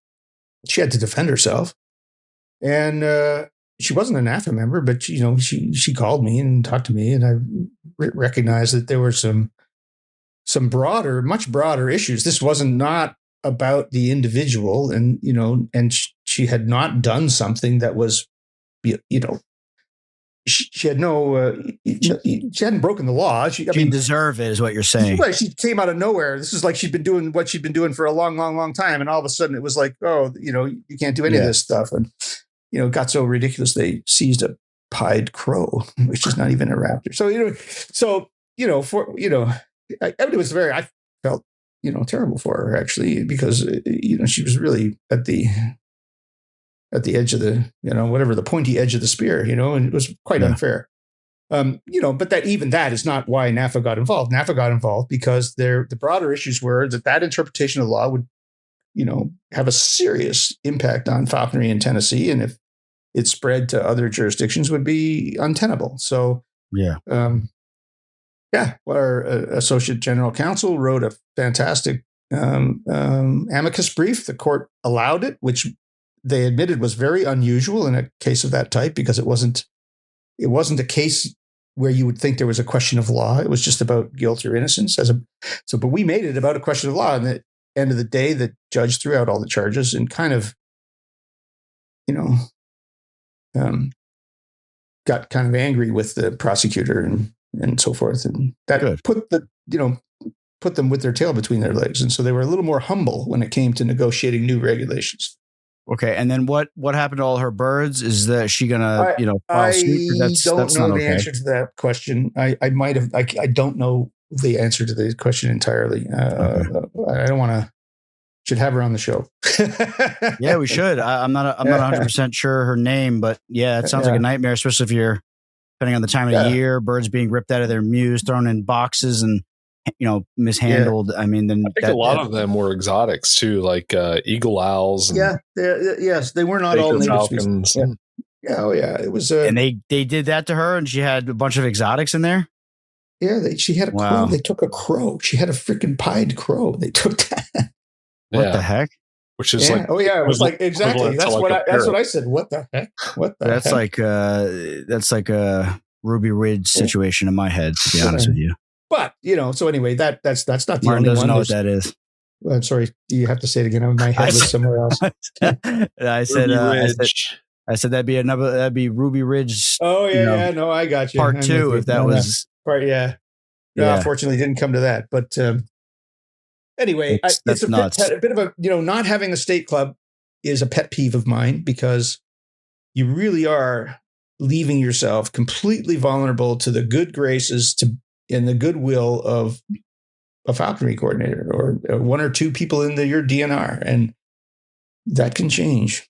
She had to defend herself, and she wasn't a NAFA member, but she called me and talked to me, and I recognized that there were some much broader issues. This wasn't not about the individual, and she had not done something that was, she had she hadn't broken the law. She didn't deserve it, is what you're saying. Right. She came out of nowhere. This is like she'd been doing what she'd been doing for a long, long, long time, and all of a sudden it was like, oh, you can't do any of this stuff, and it got so ridiculous they seized a pied crow, which is not even a raptor. So I felt terrible for her, actually, because she was really at the edge of the the pointy edge of the spear, and it was quite unfair. But that is not why NAFA got involved. NAFA got involved because the broader issues were that interpretation of the law would have a serious impact on falconry in Tennessee, and if it spread to other jurisdictions would be untenable. So our Associate General Counsel wrote a fantastic amicus brief. The court allowed it, which they admitted was very unusual in a case of that type, because it wasn't a case where you would think there was a question of law. It was just about guilt or innocence. But we made it about a question of law. And at the end of the day, the judge threw out all the charges and kind of, got kind of angry with the prosecutor and so forth, and that put them with their tail between their legs, and so they were a little more humble when it came to negotiating new regulations. Okay, and then what happened to all her birds? Is that she gonna file suit? I don't know the answer to that question. I might have. I don't know the answer to the question entirely. I don't want to. Should have her on the show. Yeah, we should. I'm not 100% sure her name, but yeah, it sounds like a nightmare, especially if you're depending on the time of the year, birds being ripped out of their mews, thrown in boxes, and mishandled. I mean, then I think a lot of them were exotics too, like eagle owls. And yes, they were not all native falcons. species. Yeah, it was. And they did that to her, and she had a bunch of exotics in there. Yeah, she had a crow. They took a crow. She had a freaking pied crow. They took that. What the heck? Which is like, it was like exactly. That's what I said. What the heck? That's heck? That's like a Ruby Ridge situation in my head, to be honest with you. But so anyway, that's not the Martin only doesn't one. know what that is. I'm sorry. You have to say it again. My head was somewhere else. I said that'd be Ruby Ridge. Oh yeah, no, I got you. Part 2, if that was part, yeah. No, unfortunately, didn't come to that. But anyway, it's a bit of a not having a state club is a pet peeve of mine, because you really are leaving yourself completely vulnerable to the good graces and the goodwill of a falconry coordinator or one or two people in your DNR, and that can change.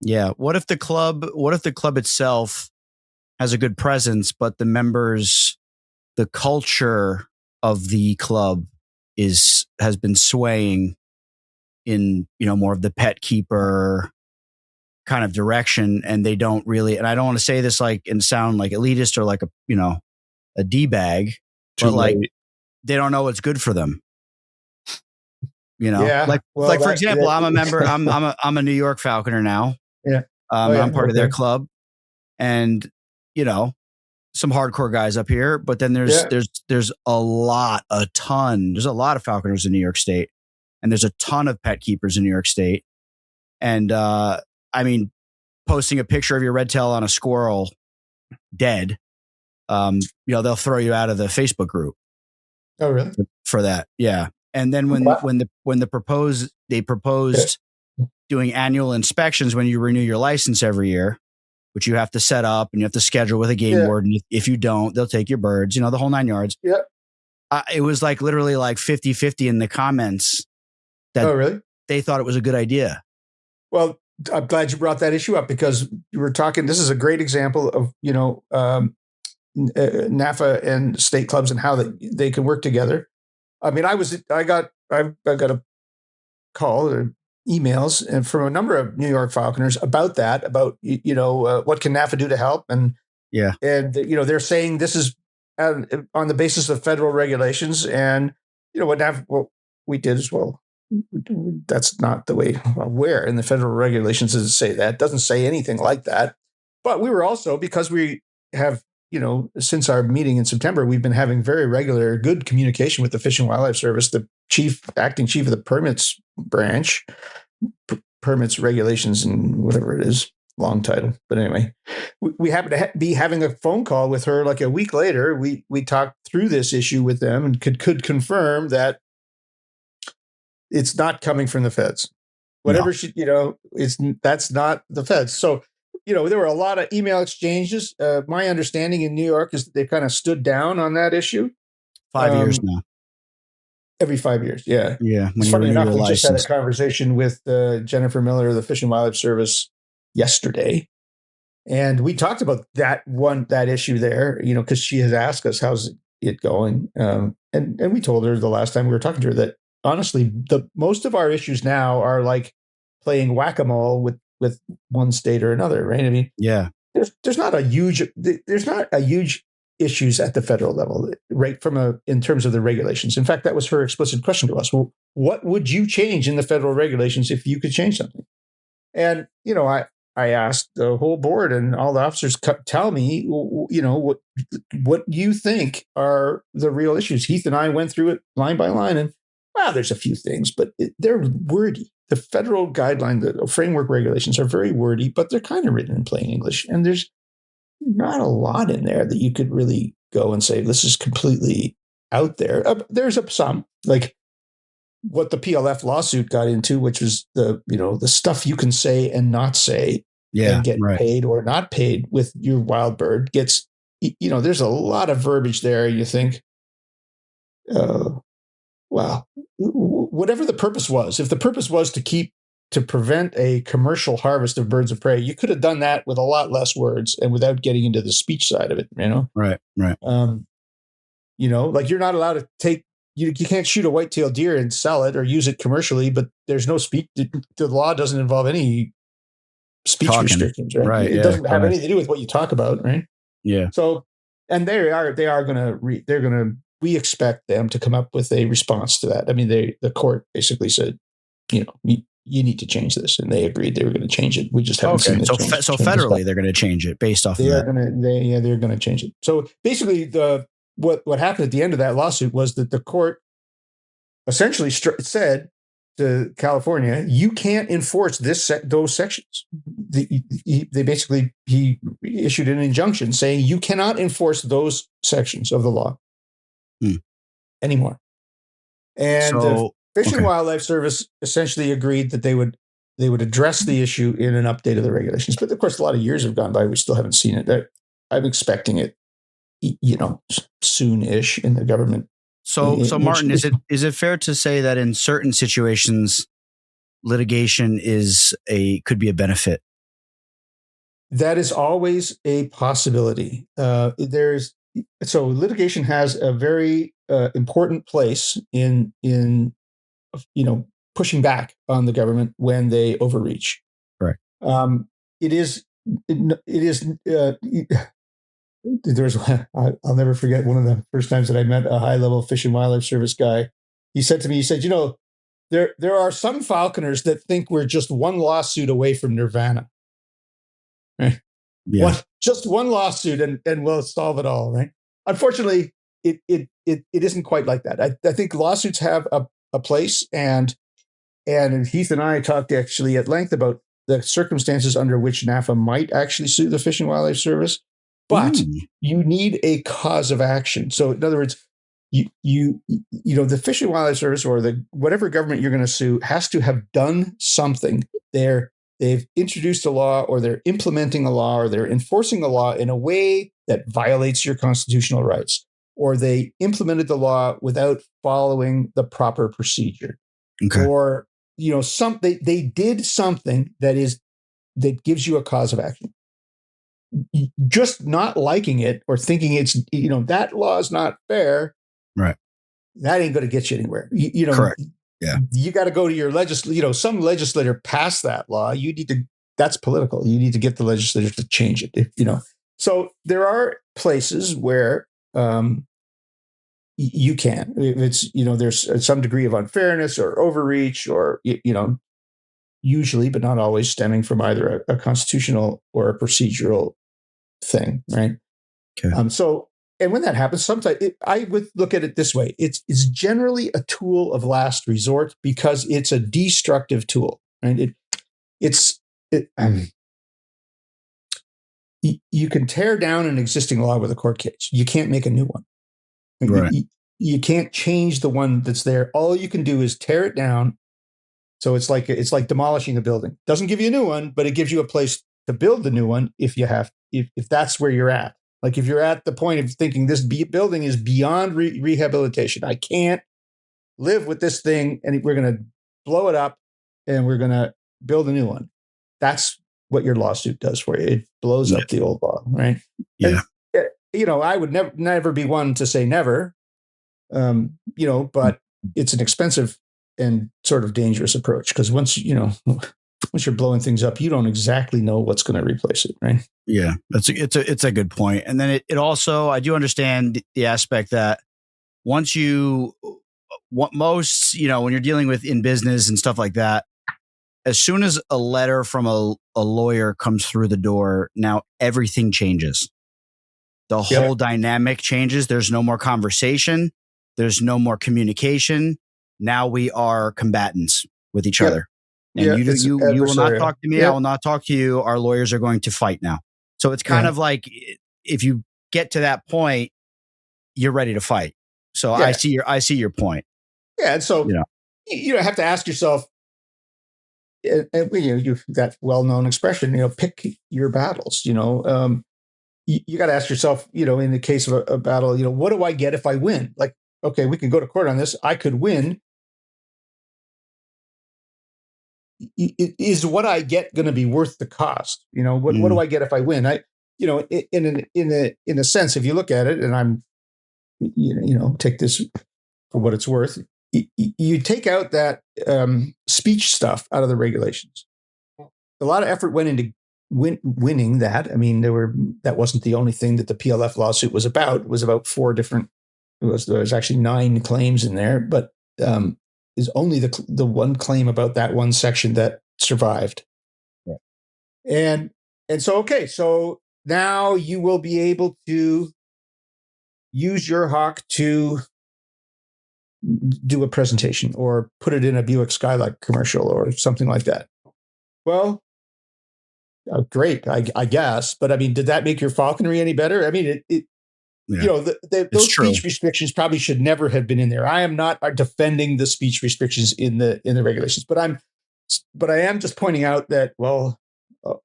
Yeah. What if the club itself has a good presence, but the members, the culture of the club has been swaying in, more of the pet keeper kind of direction, and they don't really, and I don't want to say this and sound like elitist or like a D-bag, but like they don't know what's good for them. For example, I'm a member, I'm a New York Falconer now. Yeah. I'm part of their club, and some hardcore guys up here, but then there's a ton of falconers in New York State, and there's a ton of pet keepers in New York State. And I mean, posting a picture of your red tail on a squirrel dead, they'll throw you out of the Facebook group. Oh, really? For that. Yeah. And then when they proposed doing annual inspections when you renew your license every year, which you have to set up and you have to schedule with a game warden. If you don't, they'll take your birds, the whole 9 yards. Yeah. It was literally 50-50 in the comments that they thought it was a good idea. Well, I'm glad you brought that issue up, because you were talking, this is a great example of, NAFA and state clubs and how they can work together. I mean, I got a call or emails and from a number of New York falconers about that, about, what can NAFA do to help? And they're saying this is on the basis of federal regulations, and what we did as well. That's not the way. Where in the federal regulations does it say that? It doesn't say anything like that. But we were also, because we have, since our meeting in September, we've been having very regular, good communication with the Fish and Wildlife Service, the acting chief of the permits branch, permits, regulations, and whatever it is, long title. But anyway, we happen to be having a phone call with her like a week later. We talked through this issue with them and could confirm that it's not coming from the feds. Whatever that's not the feds. So, there were a lot of email exchanges. My understanding in New York is that they kind of stood down on that issue. 5 years now. Every 5 years, yeah. Yeah. Funny enough, we just had a conversation with Jennifer Miller of the Fish and Wildlife Service yesterday, and we talked about that issue there. Because she has asked us how's it going, and we told her the last time we were talking to her that honestly, most of our issues now are like playing whack-a-mole with one state or another, right? I mean, there's not a huge issues at the federal level, right? In terms of the regulations. In fact, that was her explicit question to us. Well, what would you change in the federal regulations if you could change something? And I asked the whole board and all the officers, tell me, what you think are the real issues. Heath and I went through it line by line, and there's a few things, but they're wordy. The federal guideline, the framework regulations are very wordy, but they're kind of written in plain English. And there's not a lot in there that you could really go and say, this is completely out there. There's some, like what the PLF lawsuit got into, which was the stuff you can say and not say and get paid or not paid with your wild bird gets, there's a lot of verbiage there. You think, well, whatever the purpose was, if the purpose was to prevent a commercial harvest of birds of prey, you could have done that with a lot less words and without getting into the speech side of it, Right. Like you're not allowed to take you can't shoot a white-tailed deer and sell it or use it commercially, but there's no speech. The law doesn't involve any speech restrictions, right? Right. It doesn't have anything to do with what you talk about, right? Yeah. So, and they are going to, we expect them to come up with a response to that. I mean, the court basically said, you need to change this, and they agreed they were going to change it. We just haven't seen it. So federally, they're going to change it based off of that. They're going to change it. So basically, what happened at the end of that lawsuit was that the court essentially said to California, you can't enforce those sections. He issued an injunction saying you cannot enforce those sections of the law anymore. And the Fish and Wildlife Service essentially agreed that they would address the issue in an update of the regulations. But of course, a lot of years have gone by. We still haven't seen it. I'm expecting it, soon-ish in the government. So Martin, is it fair to say that in certain situations, litigation could be a benefit? That is always a possibility. Litigation has a very important place in pushing back on the government when they overreach. Right. I'll never forget one of the first times that I met a high-level Fish and Wildlife Service guy. He said to me, there are some falconers that think we're just one lawsuit away from nirvana. Right? Yeah. Just one lawsuit and we'll solve it all, right? Unfortunately, it isn't quite like that. I think lawsuits have a place, and Heath and I talked actually at length about the circumstances under which NAFA might actually sue the Fish and Wildlife Service. But you need a cause of action. So in other words, the Fish and Wildlife Service or whatever government you're going to sue has to have done something. They've introduced a law, or they're implementing a law, or they're enforcing a law in a way that violates your constitutional rights, or they implemented the law without following the proper procedure, or they did something that gives you a cause of action. Just not liking it or thinking it's that law is not fair, right? That ain't going to get you anywhere. Correct. Yeah, you got to go to your some legislator passed that law. That's political. You need to get the legislature to change it. So there are places where you can. If it's there's some degree of unfairness or overreach, or usually, but not always, stemming from either a constitutional or a procedural thing, right? Okay. And when that happens, sometimes I would look at it this way: it's generally a tool of last resort because it's a destructive tool, right? You can tear down an existing law with a court case. You can't make a new one. Right. You can't change the one that's there. All you can do is tear it down. So it's like demolishing a building. Doesn't give you a new one, but it gives you a place to build the new one if that's where you're at. Like if you're at the point of thinking this building is beyond rehabilitation, I can't live with this thing, and we're going to blow it up and we're going to build a new one. That's what your lawsuit does for you. It blows up the old law, right? Yeah. And, I would never be one to say never, but it's an expensive and sort of dangerous approach, because once you're blowing things up, you don't exactly know what's going to replace it, right? Yeah, it's a good point. And then it also, I do understand the aspect that when you're dealing with in business and stuff like that, as soon as a letter from a lawyer comes through the door, now everything changes. The whole dynamic changes. There's no more conversation. There's no more communication. Now we are combatants with each other. And you will not talk to me. I will not talk to you. Our lawyers are going to fight now. So it's kind of like, if you get to that point, you're ready to fight. So I see your point. Yeah. And so, you have to ask yourself, and that well-known expression, pick your battles, you got to ask yourself, in the case of a battle, what do I get if I win? Like, okay, we can go to court on this. I could win. Is what I get going to be worth the cost? What do I get if I win? In a sense, if you look at it, and I'm, take this for what it's worth. You take out that speech stuff out of the regulations. A lot of effort went into winning that. I mean, that wasn't the only thing that the PLF lawsuit was about. It was about 4 different. There was actually 9 claims in there, but is only the one claim about that one section that survived. Yeah. And so okay, so now you will be able to use your hawk to do a presentation or put it in a Buick Skylark commercial or something like that. Well, great, I guess. But I mean, did that make your falconry any better? I mean, it those speech restrictions probably should never have been in there. I am not defending the speech restrictions in the regulations, but I am just pointing out that, well,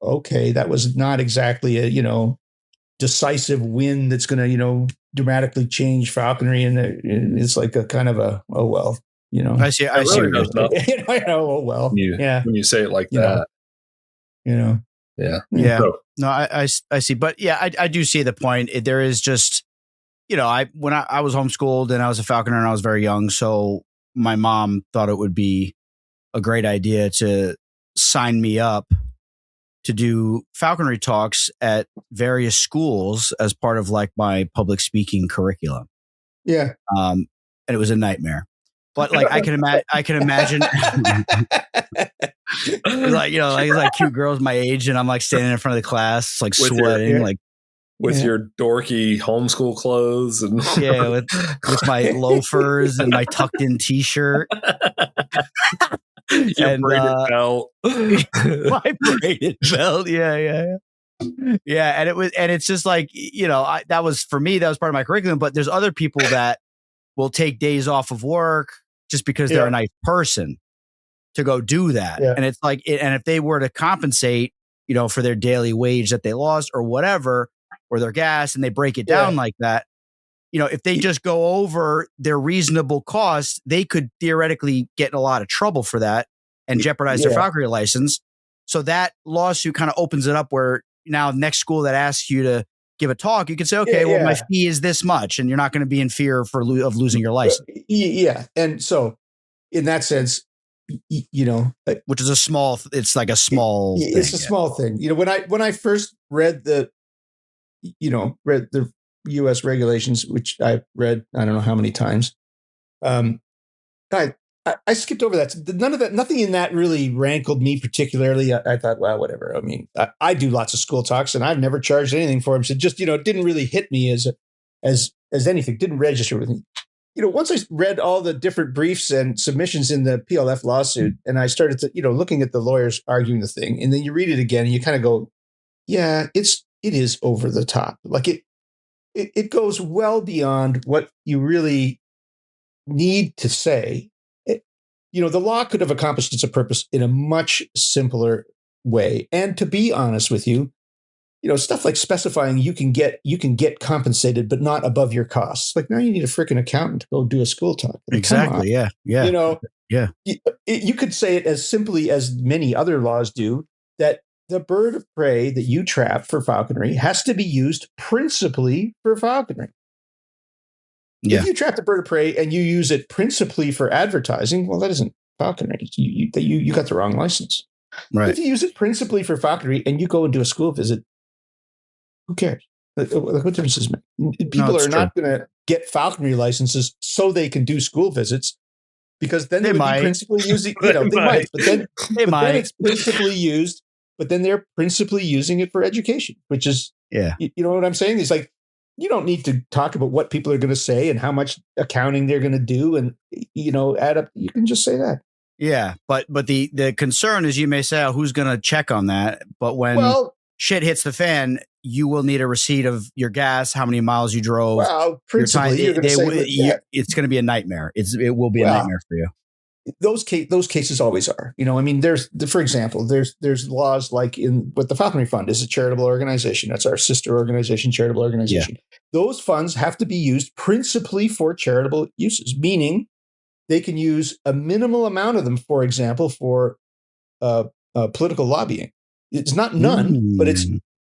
okay, that was not exactly a decisive win that's going to dramatically change falconry, and it's like a kind of a I see really does nothing. Oh well, when you say it like that, yeah. So. No, I see, but yeah, I do see the point. There is just when I was homeschooled and I was a falconer and I was very young, so my mom thought it would be a great idea to sign me up to do falconry talks at various schools as part of like my public speaking curriculum. Yeah. And it was a nightmare. But like I can imagine like cute girls my age, and I'm like standing in front of the class, like with sweating, with your dorky homeschool clothes and with my loafers and my tucked in t-shirt. Your braided belt. My braided belt. Yeah. And it's just like, that was for me, that was part of my curriculum, but there's other people that will take days off of work just because they're a nice person to go do that. Yeah. And it's like, and if they were to compensate, for their daily wage that they lost or whatever, or their gas, and they break it down like that, if they just go over their reasonable costs, they could theoretically get in a lot of trouble for that and jeopardize their falconry license. So that lawsuit kind of opens it up where now next school that asks you to give a talk, you can say, okay, well, my fee is this much, and you're not going to be in fear of losing your license. Yeah. And so in that sense, which is it's like a small thing. It's a small thing. When I first read the U.S. regulations, which I've read, I don't know how many times. I skipped over that. Nothing in that really rankled me particularly. I thought, well, whatever. I mean, I do lots of school talks, and I've never charged anything for them. So just, it didn't really hit me as anything. Didn't register with me. Once I read all the different briefs and submissions in the PLF lawsuit, and I started to, looking at the lawyers arguing the thing, and then you read it again, and you kind of go, yeah, it is over the top. Like it goes well beyond what you really need to say. The law could have accomplished its purpose in a much simpler way. And to be honest with you, stuff like specifying you can get compensated, but not above your costs. Like now you need a freaking accountant to go do a school talk. Like, exactly. Yeah. You could say it as simply as many other laws do, that the bird of prey that you trap for falconry has to be used principally for falconry. Yeah. If you trap the bird of prey and you use it principally for advertising, well, that isn't falconry. You got the wrong license. Right. If you use it principally for falconry and you go and do a school visit, who cares? What difference does it make? People are not going to get falconry licenses so they can do school visits, because then they would be principally using. They might, but then it's principally used. But then they're principally using it for education, which is, you know what I'm saying? It's like, you don't need to talk about what people are going to say and how much accounting they're going to do and, add up. You can just say that. Yeah. But the concern is, you may say, oh, who's going to check on that? But when shit hits the fan, you will need a receipt of your gas, how many miles you drove. Well, principally, it's going to be a nightmare. It will be a nightmare for you. Those cases always are. There's, for example, there's laws like with the Falconry Fund is a charitable organization. That's our sister organization, charitable organization. Yeah. Those funds have to be used principally for charitable uses, meaning they can use a minimal amount of them, for example, for political lobbying. It's not none,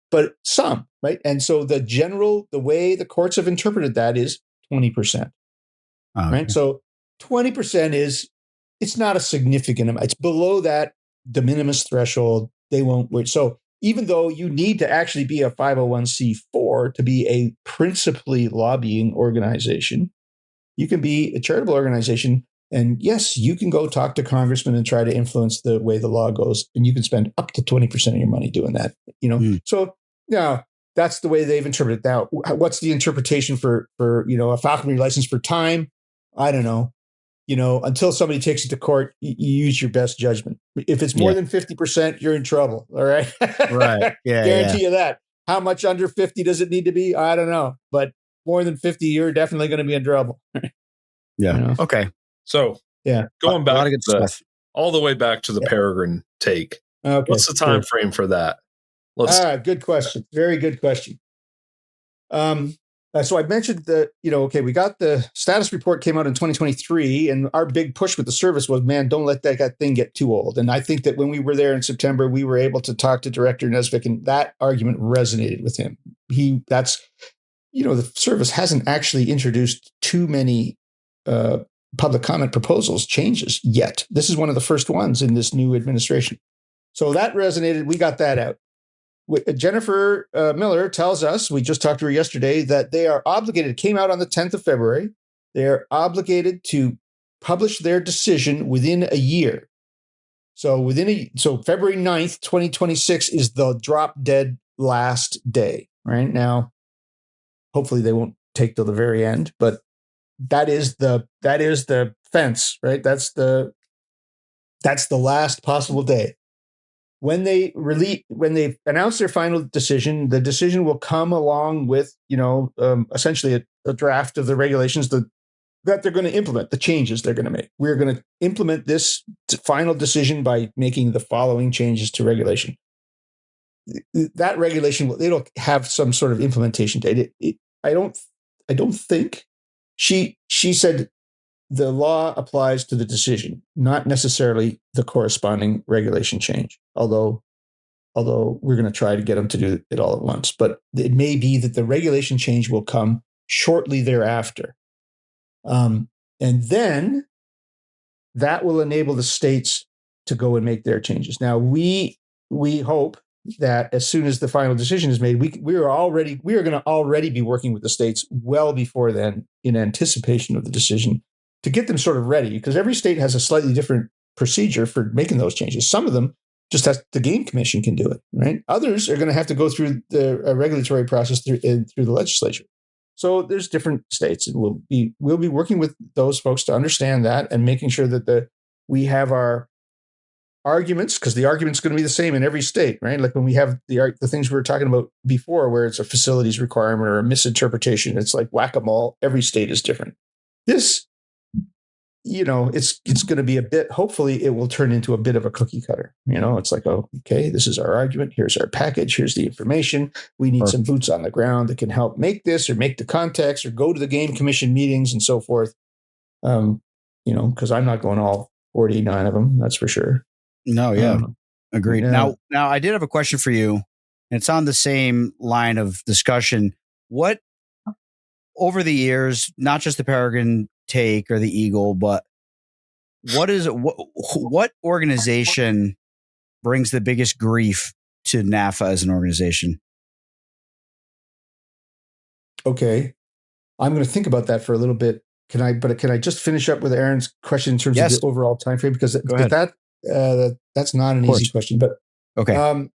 but some, right? And so the way the courts have interpreted that is 20%, right? So 20% it's not a significant amount. It's below that de minimis threshold. They won't wait. So even though you need to actually be a 501c4 to be a principally lobbying organization, you can be a charitable organization. And yes, you can go talk to congressmen and try to influence the way the law goes. And you can spend up to 20% of your money doing that. So yeah, that's the way they've interpreted it. Now, what's the interpretation for a falconry license for time? I don't know. Until somebody takes it to court, you use your best judgment. If it's more than 50%, you're in trouble. All right. Right. Yeah. Guarantee you that. How much under 50 does it need to be? I don't know. But more than 50, you're definitely going to be in trouble. Yeah. Okay. So going back all the way back to the Peregrine take. Okay. What's the time frame for that? All right. Good question. Very good question. So I mentioned that, we got the status report came out in 2023, and our big push with the service was, man, don't let that thing get too old. And I think that when we were there in September, we were able to talk to Director Nesvik, and that argument resonated with him. The service hasn't actually introduced too many public comment proposals changes yet. This is one of the first ones in this new administration. So that resonated. We got that out. Jennifer Miller tells us, we just talked to her yesterday, that they are obligated, it came out on the 10th of February, they are obligated to publish their decision within a year. So February 9th, 2026 is the drop dead last day, right? Now, hopefully they won't take till the very end, but that is the fence, right? That's the last possible day. When they announce their final decision, the decision will come along with, essentially a draft of the regulations that they're going to implement, the changes they're going to make. We're going to implement this final decision by making the following changes to regulation. That regulation, it'll have some sort of implementation date. I don't think she said the law applies to the decision, not necessarily the corresponding regulation change. Although we're going to try to get them to do it all at once, but it may be that the regulation change will come shortly thereafter. And then that will enable the states to go and make their changes. Now, we hope that as soon as the final decision is made, we are going to already be working with the states well before then in anticipation of the decision to get them sort of ready, because every state has a slightly different procedure for making those changes. Some of them just the Game Commission can do it, right? Others are going to have to go through the regulatory process through the legislature. So there's different states, and we'll be working with those folks to understand that and making sure that we have our arguments, because the argument's going to be the same in every state, right? Like when we have the things we were talking about before, where it's a facilities requirement or a misinterpretation, it's like whack-a-mole. Every state is different. This, it's going to be a bit, hopefully it will turn into a bit of a cookie cutter. It's like, oh, okay, this is our argument. Here's our package. Here's the information. We need some boots on the ground that can help make this or make the context or go to the Game Commission meetings and so forth. Because I'm not going all 49 of them. That's for sure. No. Yeah. Agreed. Yeah. Now I did have a question for you. It's on the same line of discussion. What, over the years, not just the Peregrine take or the Eagle, but what organization brings the biggest grief to NAFA as an organization? Okay, I'm going to think about that for a little bit. Can I just finish up with Aaron's question in terms of the overall time frame? Because that's not an easy question, but okay.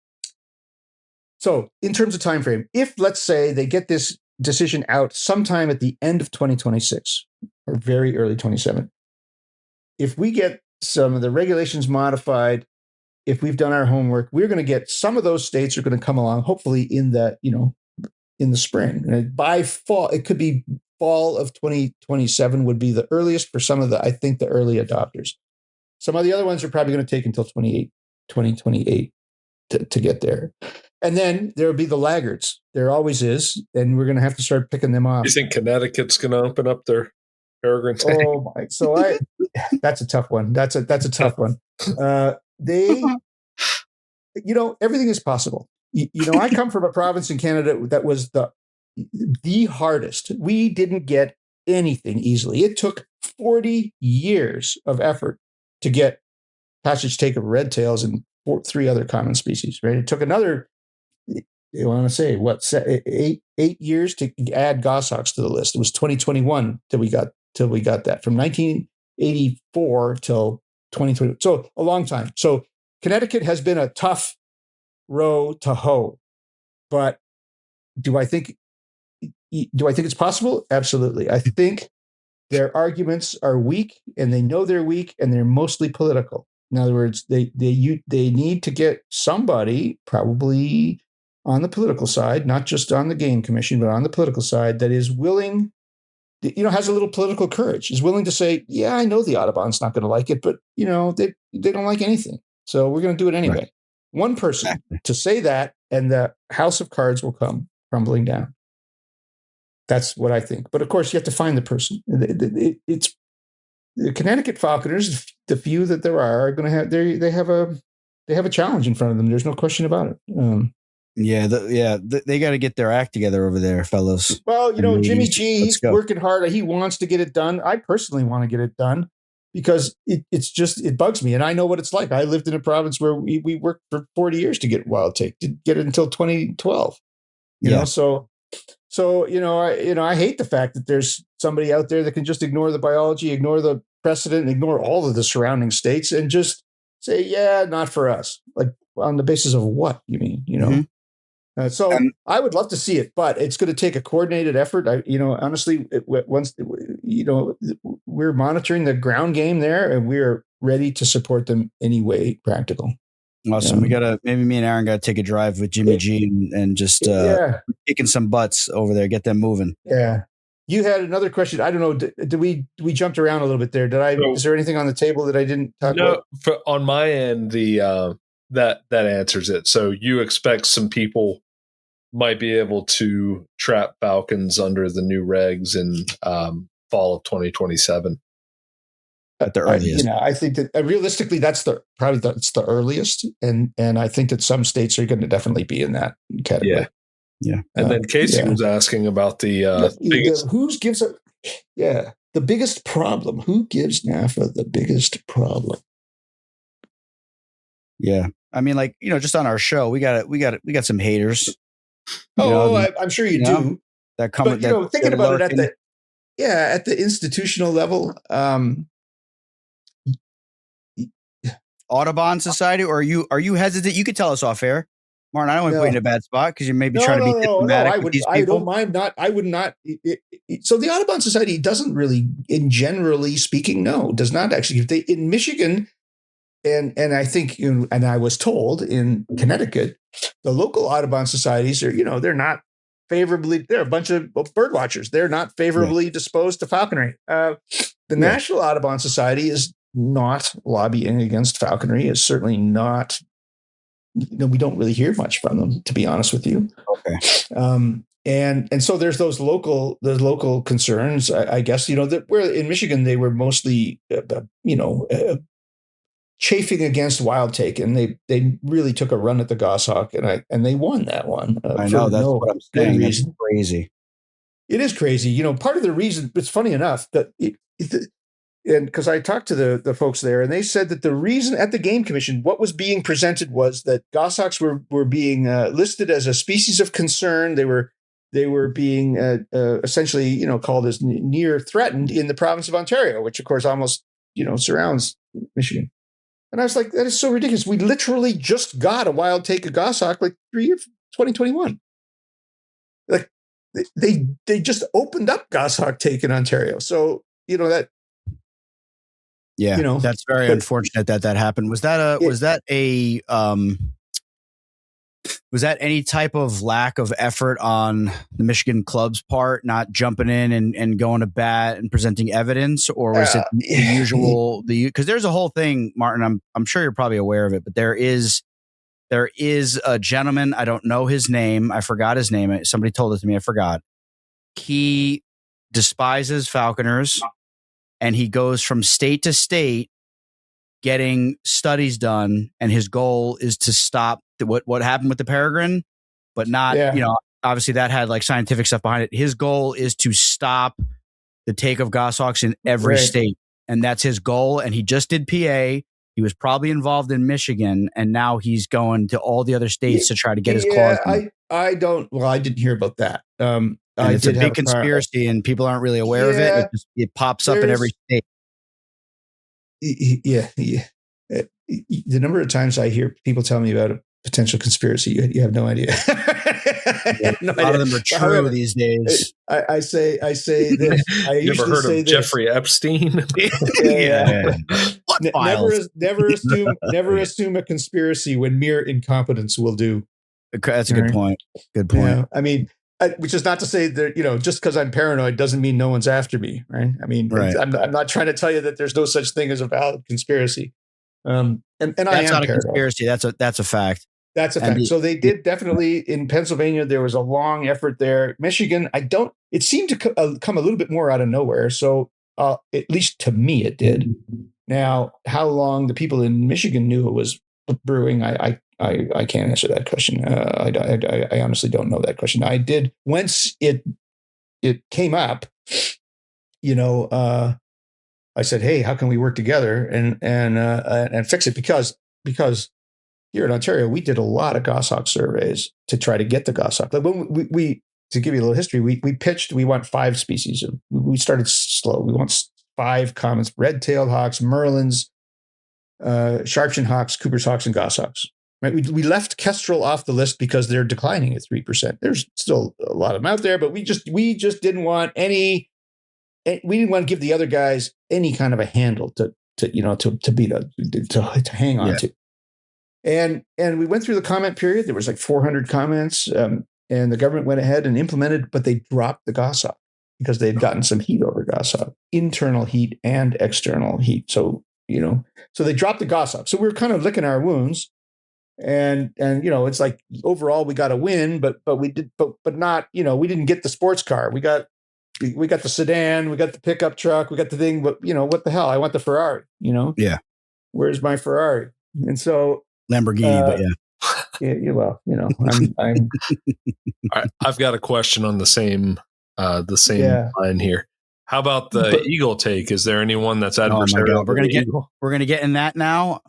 So in terms of time frame, if let's say they get this decision out sometime at the end of 2026 or very early 27, if we get some of the regulations modified, if we've done our homework, we're going to get some of those states are going to come along, hopefully in the spring. And by fall, it could be fall of 2027 would be the earliest for some of the early adopters. Some of the other ones are probably going to take until 2028 to get there. And then there'll be the laggards. There always is. And we're going to have to start picking them off. You think Connecticut's going to open up their Peregrine tank? Oh my. So that's a tough one. That's a tough one. Everything is possible. I come from a province in Canada that was the hardest. We didn't get anything easily. It took 40 years of effort to get passage take of red tails and 3 other common species, right? It took another, you want to say, what, 8 years to add goshawks to the list. It was 2021 till we got that, from 1984 till 2020. So a long time. So Connecticut has been a tough row to hoe, but do I think it's possible? Absolutely. I think their arguments are weak, and they know they're weak, and they're mostly political. In other words, they need to get somebody, probably on the political side, not just on the game commission, but on the political side, that is willing, has a little political courage, is willing to say, yeah, I know the Audubon's not going to like it, but they don't like anything, so we're going to do it anyway. Right. One person to say that, and the house of cards will come crumbling down. That's what I think. But of course, you have to find the person. It's the Connecticut falconers, the few that there are going to have, they have a challenge in front of them. There's no question about it. They got to get their act together over there, fellas. Well, Jimmy G, he's working hard. He wants to get it done. I personally want to get it done because it bugs me. And I know what it's like. I lived in a province where we worked for 40 years to get wild take, to get it until 2012. So I hate the fact that there's somebody out there that can just ignore the biology, ignore the precedent, ignore all of the surrounding states, and just say, yeah, not for us. Like, on the basis of what, you mean, Mm-hmm. I would love to see it, but it's going to take a coordinated effort. Honestly, we're monitoring the ground game there, and we're ready to support them any way practical. Awesome. We gotta, maybe me and Aaron gotta take a drive with Jimmy G and just kicking some butts over there, get them moving. Yeah. You had another question. I don't know. Did we jumped around a little bit there? Is there anything on the table that I didn't talk about? No, on my end, that answers it. So you expect some people might be able to trap falcons under the new regs in fall of 2027. At the earliest. I think that realistically, that's the earliest, and I think that some states are going to definitely be in that category. Yeah. And then Casey was asking about the biggest. The biggest problem. Who gives NAFA the biggest problem? Yeah, I mean, just on our show, we got some haters. I'm sure you do. That come. But, thinking about it at the institutional level. Audubon Society, or are you hesitant? You could tell us off air, Martin. I don't want to put you in a bad spot because you may be trying to be diplomatic with these people. I don't mind not. I would not. So the Audubon Society doesn't really, in generally speaking, does not actually. If they in Michigan, and I think, and I was told in Connecticut, the local Audubon societies are, they're not favorably. They're a bunch of bird watchers. They're not favorably disposed to falconry. The National Audubon Society is not lobbying against falconry, is certainly not, we don't really hear much from them, to be honest with you. Okay. And so there's those local concerns, I guess, that where in Michigan, they were mostly, chafing against wild take, and they really took a run at the goshawk, and they won that one. I know, that's what I'm saying. It's crazy. It is crazy. Part of the reason, it's funny enough that and because I talked to the folks there, and they said that the reason at the Game Commission, what was being presented was that goshawks were being listed as a species of concern. They were being essentially, called as near threatened in the province of Ontario, which of course almost, surrounds Michigan. And I was like, that is so ridiculous. We literally just got a wild take of goshawk 2021. Like they just opened up goshawk take in Ontario. So, that. Yeah, that's very unfortunate that happened. Was that any type of lack of effort on the Michigan club's part, not jumping in and going to bat and presenting evidence, or was it the usual? Because there's a whole thing, Martin. I'm sure you're probably aware of it, but there is a gentleman. I don't know his name. I forgot his name. Somebody told it to me. I forgot. He despises falconers. And he goes from state to state getting studies done. And his goal is to stop what happened with the peregrine, but not, obviously that had scientific stuff behind it. His goal is to stop the take of goshawks in every state. And that's his goal. And he just did PA. He was probably involved in Michigan, and now he's going to all the other states to try to get his claws. I didn't hear about that. It's a big conspiracy, and people aren't really aware of it. It pops up in every state. Yeah. The number of times I hear people tell me about a potential conspiracy, you have no idea. A lot of them are true these days. I say this. I you ever heard of Jeffrey Epstein? Yeah. Never assume a conspiracy when mere incompetence will do. That's a good point. Good point. Yeah. I mean, which is not to say that, just because I'm paranoid doesn't mean no one's after me, right? I mean, I'm not trying to tell you that there's no such thing as a valid conspiracy. And that's not a conspiracy. That's a fact. That's a fact. So they did definitely in Pennsylvania. There was a long effort there. Michigan, it seemed to come a little bit more out of nowhere. So at least to me, it did. Now, how long the people in Michigan knew it was brewing, I can't answer that question. I honestly don't know that question. I did once it came up. I said, "Hey, how can we work together and fix it?" Because here in Ontario, we did a lot of goshawk surveys to try to get the goshawk. Like when we to give you a little history, we pitched. We want 5 species. We started slow. We want 5 common: red-tailed hawks, merlins, sharp-shinned hawks, Cooper's hawks, and goshawks. Right? We left kestrel off the list because they're declining at 3%. There's still a lot of them out there, but we just didn't want any. We didn't want to give the other guys any kind of a handle to beat to hang on to. And we went through the comment period. There was like 400 comments, and the government went ahead and implemented, but they dropped the goshawk because they'd gotten some heat over goshawk, internal heat and external heat. So they dropped the goshawk. So we were kind of licking our wounds, and it's like overall we got a win, but we did, but not, we didn't get the sports car. We got the sedan, we got the pickup truck, we got the thing, but what the hell? I want the Ferrari, Yeah. Where's my Ferrari? And so Lamborghini, but I'm I've got a question on the same line here. How about the eagle take? Is there anyone that's adversarial? We're gonna get in that now.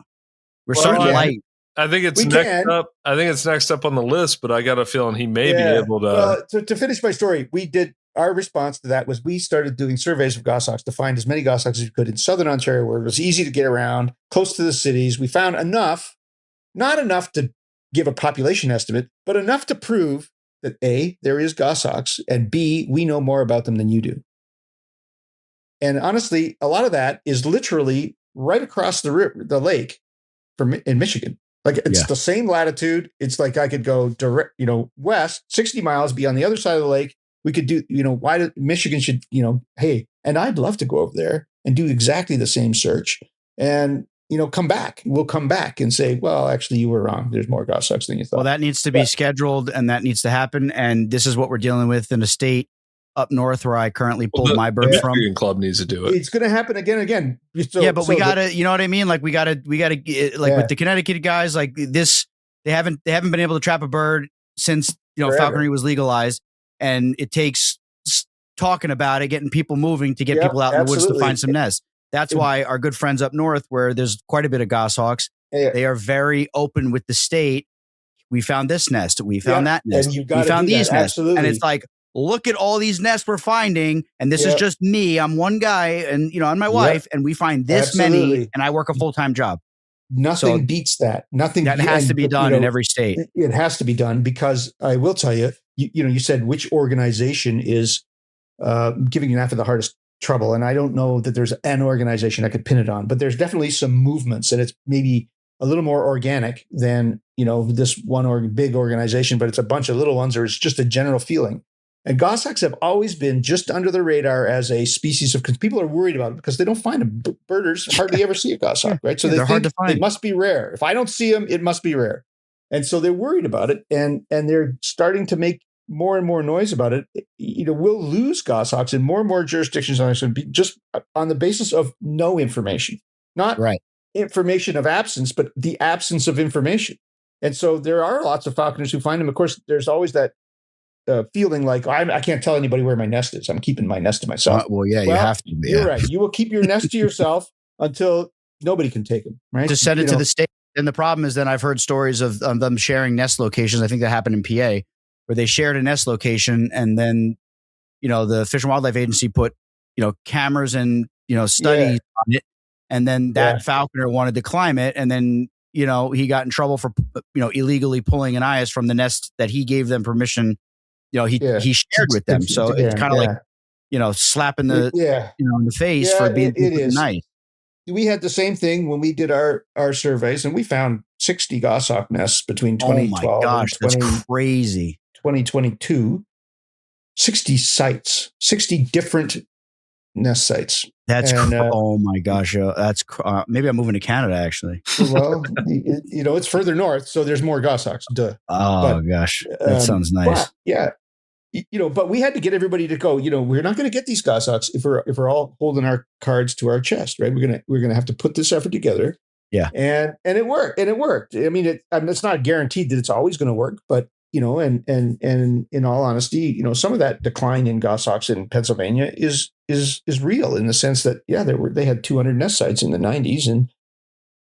We're starting light. I think it's next up. I think it's next up on the list, but I got a feeling he may be able to. Well, to finish my story, our response to that was we started doing surveys of goshawks to find as many goshawks as we could in southern Ontario, where it was easy to get around, close to the cities. We found enough, not enough to give a population estimate, but enough to prove that A, there is goshawks, and B, we know more about them than you do. And honestly, a lot of that is literally right across the lake in Michigan. Like it's the same latitude. It's like I could go direct, west 60 miles, be on the other side of the lake. We could do, why Michigan should, hey, and I'd love to go over there and do exactly the same search and, come back. We'll come back and say, well, actually, you were wrong. There's more goshawks than you thought. Well, that needs to be scheduled and that needs to happen. And this is what we're dealing with in a state up north where I currently pulled my birds from. The Club needs to do it. It's going to happen again. But we got to, you know what I mean? Like we got to with the Connecticut guys like this, they haven't been able to trap a bird since, falconry was legalized. And it takes talking about it, getting people moving to get people out in the woods to find some nests. That's why our good friends up north, where there's quite a bit of goshawks, they are very open with the state. We found this nest. We found that nest. We found these nests. Absolutely. And it's like, look at all these nests we're finding. And this is just me. I'm one guy and, and my wife. And we find this many and I work a full-time job. Nothing beats that. Nothing that has to be done in every state. It has to be done because I will tell you, you said which organization is giving NAFA the hardest trouble. And I don't know that there's an organization I could pin it on, but there's definitely some movements and it's maybe a little more organic than, this one big organization, but it's a bunch of little ones or it's just a general feeling. And goshawks have always been just under the radar as a species of, because people are worried about it because they don't find them. Birders hardly ever see a goshawk, right? So they think hard to find. It must be rare. If I don't see them, it must be rare. And so they're worried about it. And they're starting to make more and more noise about it. We'll lose goshawks in more and more jurisdictions just on the basis of no information, not information of absence, but the absence of information. And so there are lots of falconers who find them. Of course, there's always that feeling like I can't tell anybody where my nest is. I'm keeping my nest to myself. You have to. You're right. You will keep your nest to yourself until nobody can take them. Right. To send it to the state. And the problem is then I've heard stories of them sharing nest locations. I think that happened in PA where they shared a nest location and then, the Fish and Wildlife Agency put, cameras and, studies on it. And then that falconer wanted to climb it. And then, he got in trouble for, illegally pulling an eyas from the nest that he gave them permission. He shared with them. So it's kind of like, slapping the, in the face for being nice. We had the same thing when we did our surveys, and we found 60 goshawk nests between 2012 and that's crazy. 2022. 60 sites, 60 different nest sites. That's oh my gosh, that's maybe I'm moving to Canada actually. Well, it's further north, so there's more goshawks. Duh. Oh gosh, that sounds nice. But we had to get everybody to go. We're not going to get these goshawks if we're all holding our cards to our chest, right? We're gonna have to put this effort together. Yeah, and it worked. I mean, it's not guaranteed that it's always going to work, but and in all honesty, some of that decline in goshawks in Pennsylvania is real in the sense that they had 200 nest sites in the 90s, and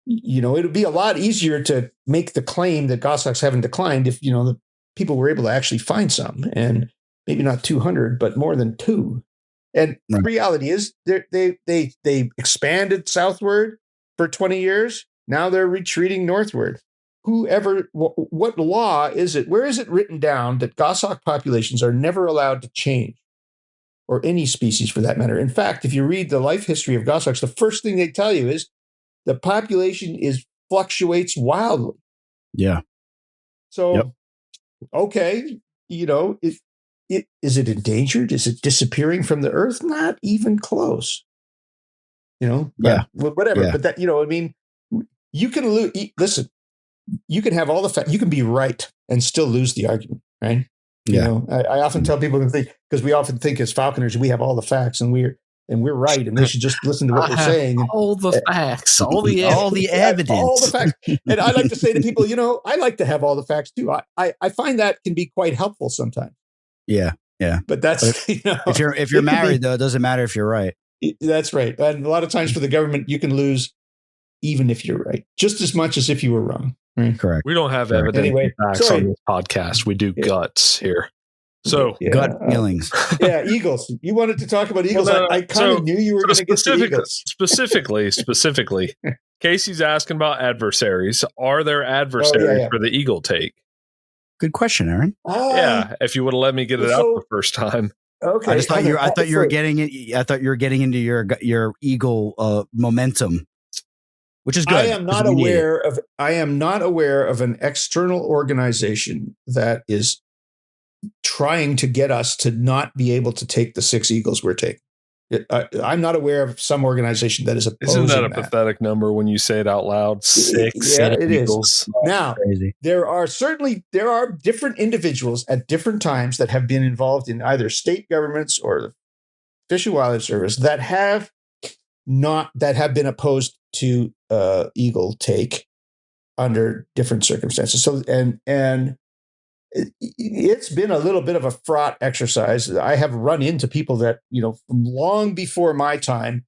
it would be a lot easier to make the claim that goshawks haven't declined if the people were able to actually find some, and maybe not 200, but more than 2. And the reality is they expanded southward for 20 years. Now they're retreating northward. What law is it? Where is it written down that goshawk populations are never allowed to change, or any species for that matter? In fact, if you read the life history of goshawks, the first thing they tell you is the population fluctuates wildly. Yeah. So, okay, is it endangered? Is it disappearing from the earth? Not even close. Whatever. Yeah. But that, I mean, you can lose. Listen. You can have all the facts. You can be right and still lose the argument, right? Yeah. I often tell people because we often think as falconers we have all the facts and we're right and they should just listen to what we're saying. All the facts, all the evidence, all the facts. And I like to say to people, I like to have all the facts too. I find that can be quite helpful sometimes. Yeah, yeah. But that's if you're married though, it doesn't matter if you're right. That's right. And a lot of times for the government, you can lose even if you're right, just as much as if you were wrong. Right. Correct. We don't have evidence facts on this podcast. We do guts here. So gut feelings. Eagles. You wanted to talk about eagles. I kind of knew you were going to get to eagles. Specifically, Casey's asking about adversaries. Are there adversaries for the eagle take? Good question, Aaron. If you would have let me get it out the first time. Okay. I thought you were getting it. I thought you were getting into your eagle momentum. Which is good. I am not aware of an external organization that is trying to get us to not be able to take the 6 eagles we're taking. I'm not aware of some organization that is opposing that. Isn't that a pathetic number when you say it out loud? 6 eagles. Is. Now, there are different individuals at different times that have been involved in either state governments or the Fish and Wildlife Service that have been opposed to eagle take under different circumstances. So and it's been a little bit of a fraught exercise. I have run into people that from long before my time,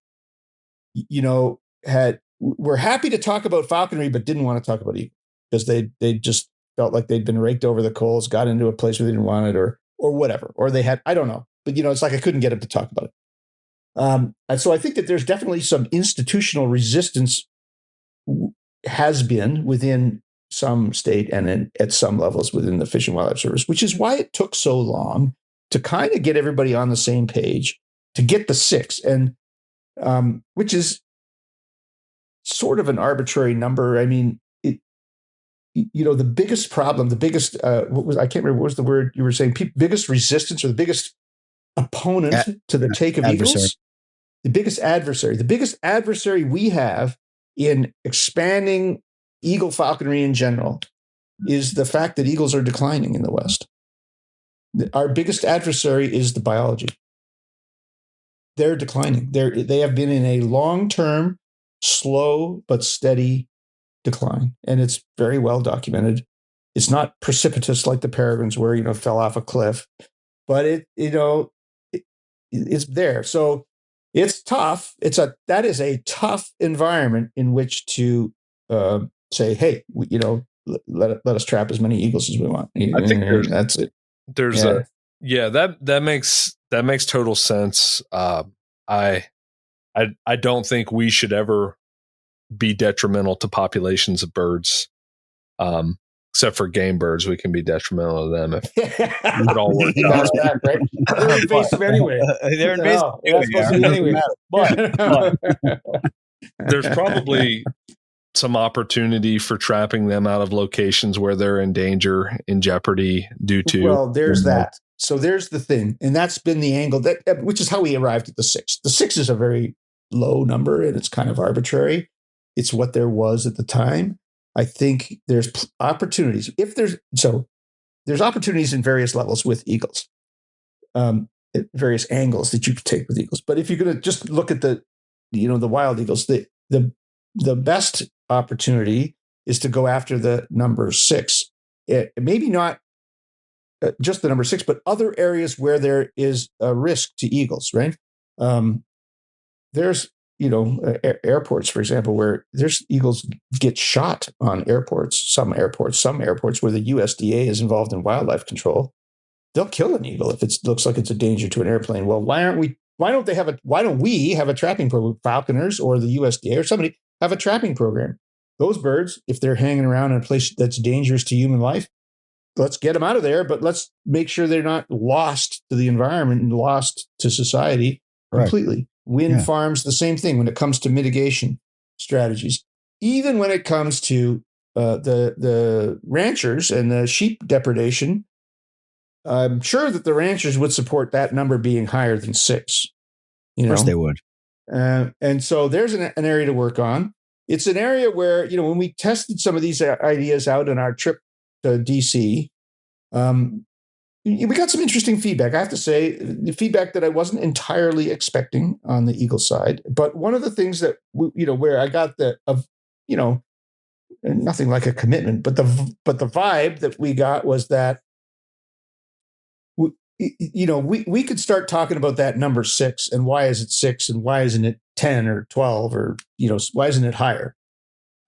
were happy to talk about falconry but didn't want to talk about eagle because they just felt like they'd been raked over the coals, got into a place where they didn't want it, or whatever, or they had I don't know, but it's like I couldn't get them to talk about it. And so I think that there's definitely some institutional resistance has been within some state and at some levels within the Fish and Wildlife Service, which is why it took so long to kind of get everybody on the same page to get the 6, and which is sort of an arbitrary number. I mean, the biggest problem, I can't remember what was the word you were saying, biggest resistance or the biggest opponent to the take of eagles. The biggest adversary we have in expanding eagle falconry in general is the fact that eagles are declining in the West. Our biggest adversary is the biology. They're declining. They have been in a long-term, slow but steady decline, and it's very well documented. It's not precipitous like the peregrines were, fell off a cliff, but it's there. So it's tough. That is a tough environment in which to say, hey, let us trap as many eagles as we want. I think that's it. That makes total sense. I don't think we should ever be detrimental to populations of birds. Except for game birds, we can be detrimental to them if it all works out. Back, right? They're invasive anyway. They're invasive. That's supposed to be anyway. But there's probably some opportunity for trapping them out of locations where they're in danger, in jeopardy due to. Well, there's that. So there's the thing, and that's been the angle which is how we arrived at the 6. The 6 is a very low number, and it's kind of arbitrary. It's what there was at the time. I think there's opportunities. There's opportunities in various levels with eagles, at various angles that you could take with eagles. But if you're going to just look at the wild eagles, the best opportunity is to go after the number 6. Maybe not just the number 6, but other areas where there is a risk to eagles. Right? There's airports, for example, where there's eagles get shot on airports. Some airports where the USDA is involved in wildlife control, they'll kill an eagle if it looks like it's a danger to an airplane. Well, why don't we have a trapping program? Falconers or the USDA or somebody have a trapping program. Those birds, if they're hanging around in a place that's dangerous to human life, let's get them out of there, but let's make sure they're not lost to the environment and lost to society completely. Right. Wind farms, the same thing when it comes to mitigation strategies. Even when it comes to the ranchers and the sheep depredation, I'm sure that the ranchers would support that number being higher than 6. Of course they would. And so there's an area to work on. It's an area where, when we tested some of these ideas out in our trip to DC, we got some interesting feedback. I have to say, the feedback that I wasn't entirely expecting on the eagle side. But one of the things that where I got nothing like a commitment, but the vibe that we got was that we could start talking about that number 6 and why is it 6 and why isn't it 10 or 12 or why isn't it higher?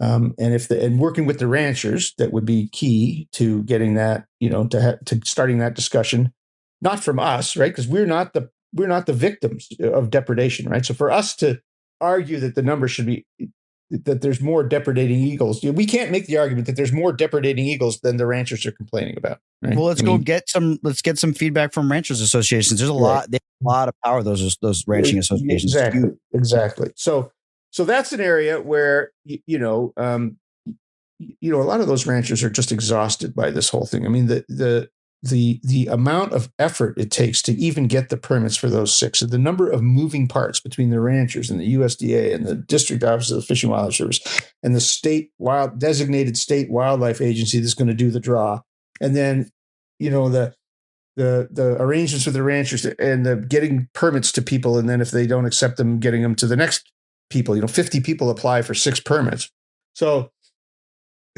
And working with the ranchers, that would be key to getting that, to starting that discussion, not from us, right? Because we're not the victims of depredation, right? So for us to argue that the number should be, that there's more depredating eagles, we can't make the argument that there's more depredating eagles than the ranchers are complaining about. Right? Well, let's get some feedback from ranchers associations. There's a lot of power, those ranching associations. Exactly. So that's an area where, a lot of those ranchers are just exhausted by this whole thing. I mean, the amount of effort it takes to even get the permits for those 6, the number of moving parts between the ranchers and the USDA and the district office of the Fish and Wildlife Service and the designated state wildlife agency that's going to do the draw. And then, the arrangements with the ranchers and the getting permits to people. And then if they don't accept them, getting them to the next people, 50 people apply for 6 permits. So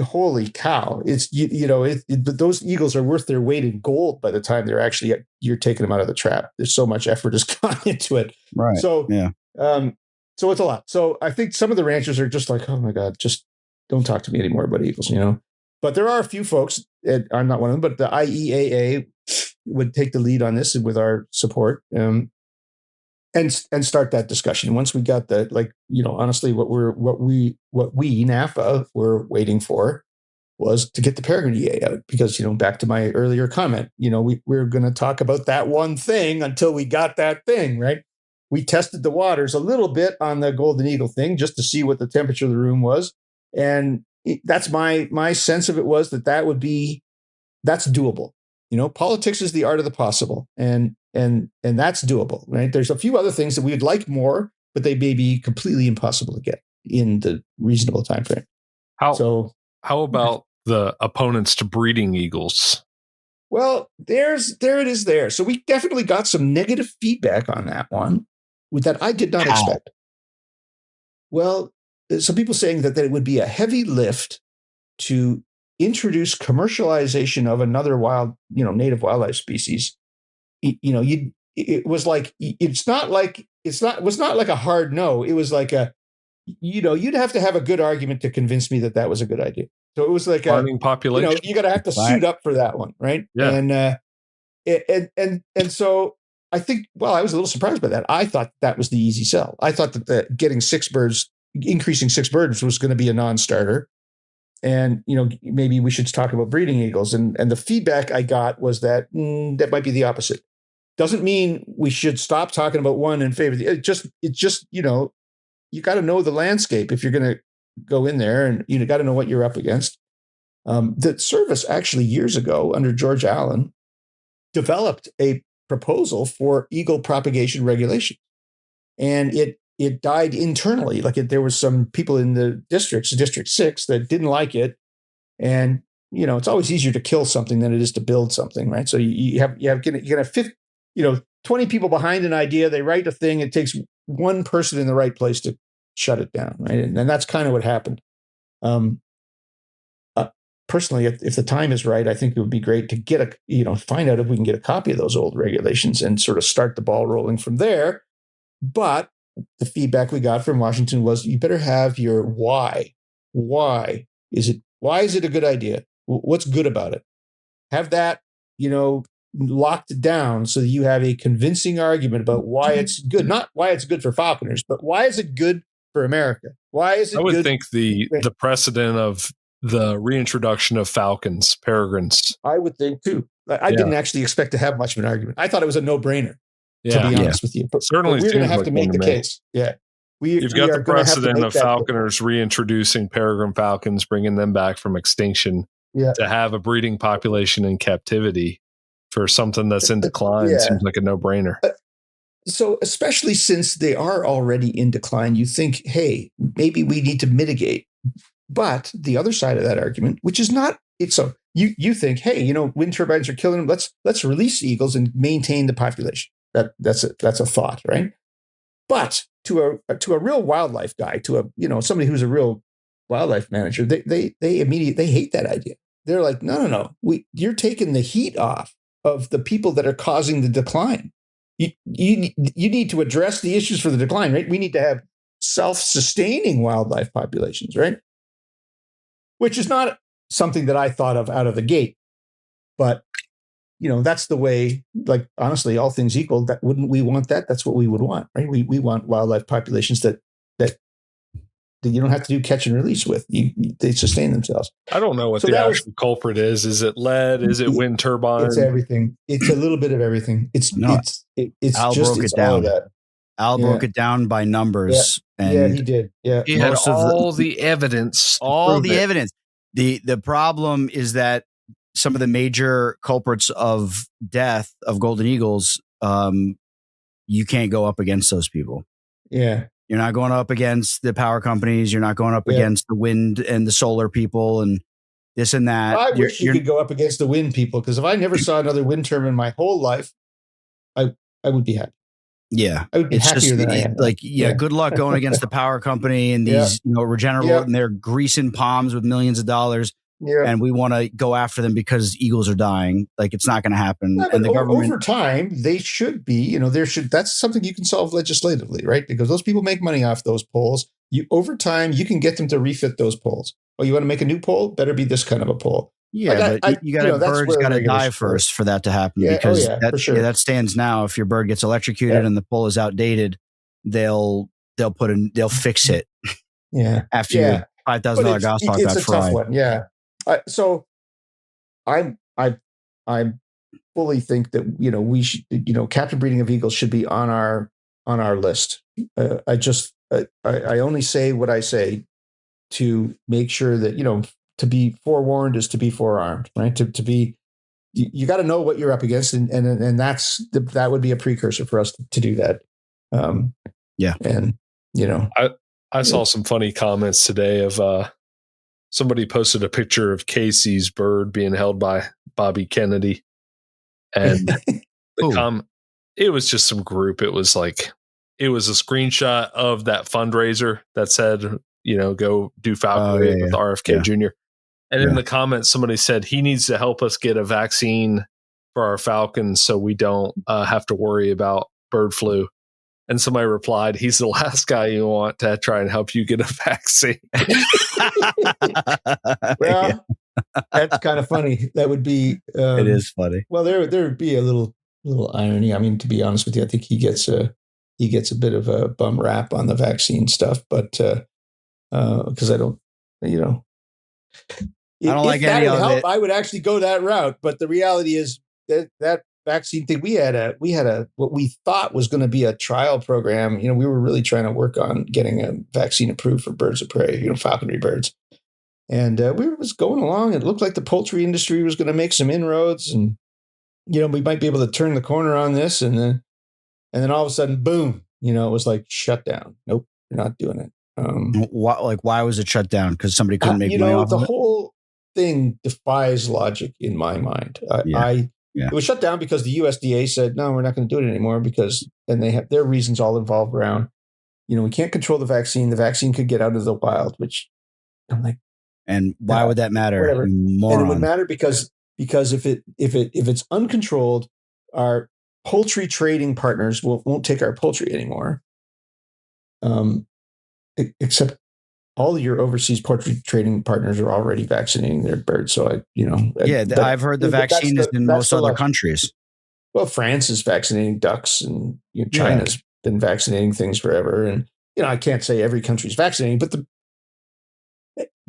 holy cow, it's, but those eagles are worth their weight in gold by the time you're taking them out of the trap. There's so much effort has gone into it. Right. So, so it's a lot. So I think some of the ranchers are just like, oh my God, just don't talk to me anymore about eagles, but there are a few folks, and I'm not one of them, but the IEAA would take the lead on this with our support. And start that discussion. Once we got that, honestly, what we NAFA were waiting for was to get the Peregrine EA out, because back to my earlier comment, we're going to talk about that one thing until we got that thing right. We tested the waters a little bit on the golden eagle thing just to see what the temperature of the room was, and that's my sense of it was that's doable. Politics is the art of the possible, and that's doable, right? There's a few other things that we would like more, but they may be completely impossible to get in the reasonable time frame. How about the opponents to breeding eagles? Well, there it is there. So we definitely got some negative feedback on that one that I did not expect. Well, some people saying that it would be a heavy lift to introduce commercialization of another native wildlife species, it was like, it was not like a hard no. It was like you'd have to have a good argument to convince me that was a good idea. So it was like farming population. You got to have to suit up for that one, right? Yeah. And so I think, I was a little surprised by that. I thought that was the easy sell. I thought that increasing 6 birds was going to be a non-starter. And, maybe we should talk about breeding eagles. And the feedback I got was that that might be the opposite. Doesn't mean we should stop talking about one in favor of the other. It just, you got to know the landscape if you're going to go in there, and you got to know what you're up against. The service actually years ago under George Allen developed a proposal for eagle propagation regulation, and it died internally. There was some people in the District 6 that didn't like it, and it's always easier to kill something than it is to build something, right? So you have 20 people behind an idea. They write a thing. It takes one person in the right place to shut it down, right? And that's kind of what happened. Personally, if the time is right, I think it would be great to find out if we can get a copy of those old regulations and sort of start the ball rolling from there. But the feedback we got from Washington was, you better have your why. Why is it a good idea? What's good about it? Have that, locked down so that you have a convincing argument about why it's good. Not why it's good for falconers, but why is it good for America? Why is it good? I would think the precedent of the reintroduction of falcons, peregrines. I would think too. I didn't actually expect to have much of an argument. I thought it was a no-brainer, to be honest with you. But certainly, we're going to have to make the case. Yeah. You've got the precedent of falconers reintroducing peregrine falcons, bringing them back from extinction. Yeah. To have a breeding population in captivity for something that's in decline seems like a no-brainer. So especially since they are already in decline, you think, hey, maybe we need to mitigate. But the other side of that argument, which is not it, so you think, hey, wind turbines are killing them. Let's release eagles and maintain the population. That's a thought, right? But to a real wildlife guy, to somebody who's a real wildlife manager, they immediately hate that idea. They're like, no, you're taking the heat off of the people that are causing the decline. You need to address the issues for the decline, right? We need to have self-sustaining wildlife populations, right? Which is not something that I thought of out of the gate, but that's the way. Honestly, all things equal, that wouldn't we want that? That's what we would want, right? We want wildlife populations that you don't have to do catch and release with. They sustain themselves. I don't know what the actual culprit is. Is it lead? Is it wind turbine? It's everything. It's a little bit of everything. Al broke it down. Al broke it down by numbers. Yeah, and he did. Yeah, he had all the evidence. All the evidence. The problem is that some of the major culprits of death of golden eagles, you can't go up against those people. Yeah. You're not going up against the power companies. You're not going up against the wind and the solar people and this and that. I wish you could go up against the wind people, because if I never saw another wind turbine in my whole life, I would be happy. Yeah. I would be happier than I am. Good luck going against the power company and these, Regeneral and they're greasing palms with millions of dollars. Yeah. And we want to go after them because eagles are dying. It's not going to happen. Yeah, and the government, over time, they should be, that's something you can solve legislatively, right? Because those people make money off those poles. Over time, you can get them to refit those poles. Oh, you want to make a new pole? Better be this kind of a pole. Yeah, but you got birds got to die first for that to happen, because that stands now. If your bird gets electrocuted and the pole is outdated, they'll fix it. Yeah, after your $5,000 goshawk got fried. Tough one. Yeah. So I fully think that we should, captive breeding of eagles should be on our list. I only say what I say to make sure that to be forewarned is to be forearmed, right? To be, you got to know what you're up against, and that would be a precursor for us to do that. And I saw some funny comments today of somebody posted a picture of Casey's bird being held by Bobby Kennedy, and it was just some group. It was a screenshot of that fundraiser that said, go do falconry with RFK Jr. And in the comments, somebody said he needs to help us get a vaccine for our falcons so we don't have to worry about bird flu. And somebody replied, he's the last guy you want to try and help you get a vaccine. Well, that's kind of funny. That would be. It is funny. Well, there would be a little irony. I mean, to be honest with you, I think he gets a bit of a bum rap on the vaccine stuff, but because I don't, I don't like any of it. I would actually go that route. But the reality is that vaccine thing, we had a what we thought was going to be a trial program. We were really trying to work on getting a vaccine approved for birds of prey, falconry birds. And we was going along. It looked like the poultry industry was going to make some inroads, and we might be able to turn the corner on this. And then all of a sudden, boom! It was like shut down. Nope, you're not doing it. Why was it shut down? Because somebody couldn't make money off of it? The whole thing defies logic in my mind. It was shut down because the USDA said, no, we're not going to do it anymore and they have their reasons all involved around, we can't control the vaccine. The vaccine could get out of the wild, which I'm like, and why would that matter? And it would matter because if it's uncontrolled, our poultry trading partners won't take our poultry anymore. Except all your overseas poultry trading partners are already vaccinating their birds. So I've heard the vaccine is in most other countries. Well, France is vaccinating ducks, and China's been vaccinating things forever. And I can't say every country's vaccinating, but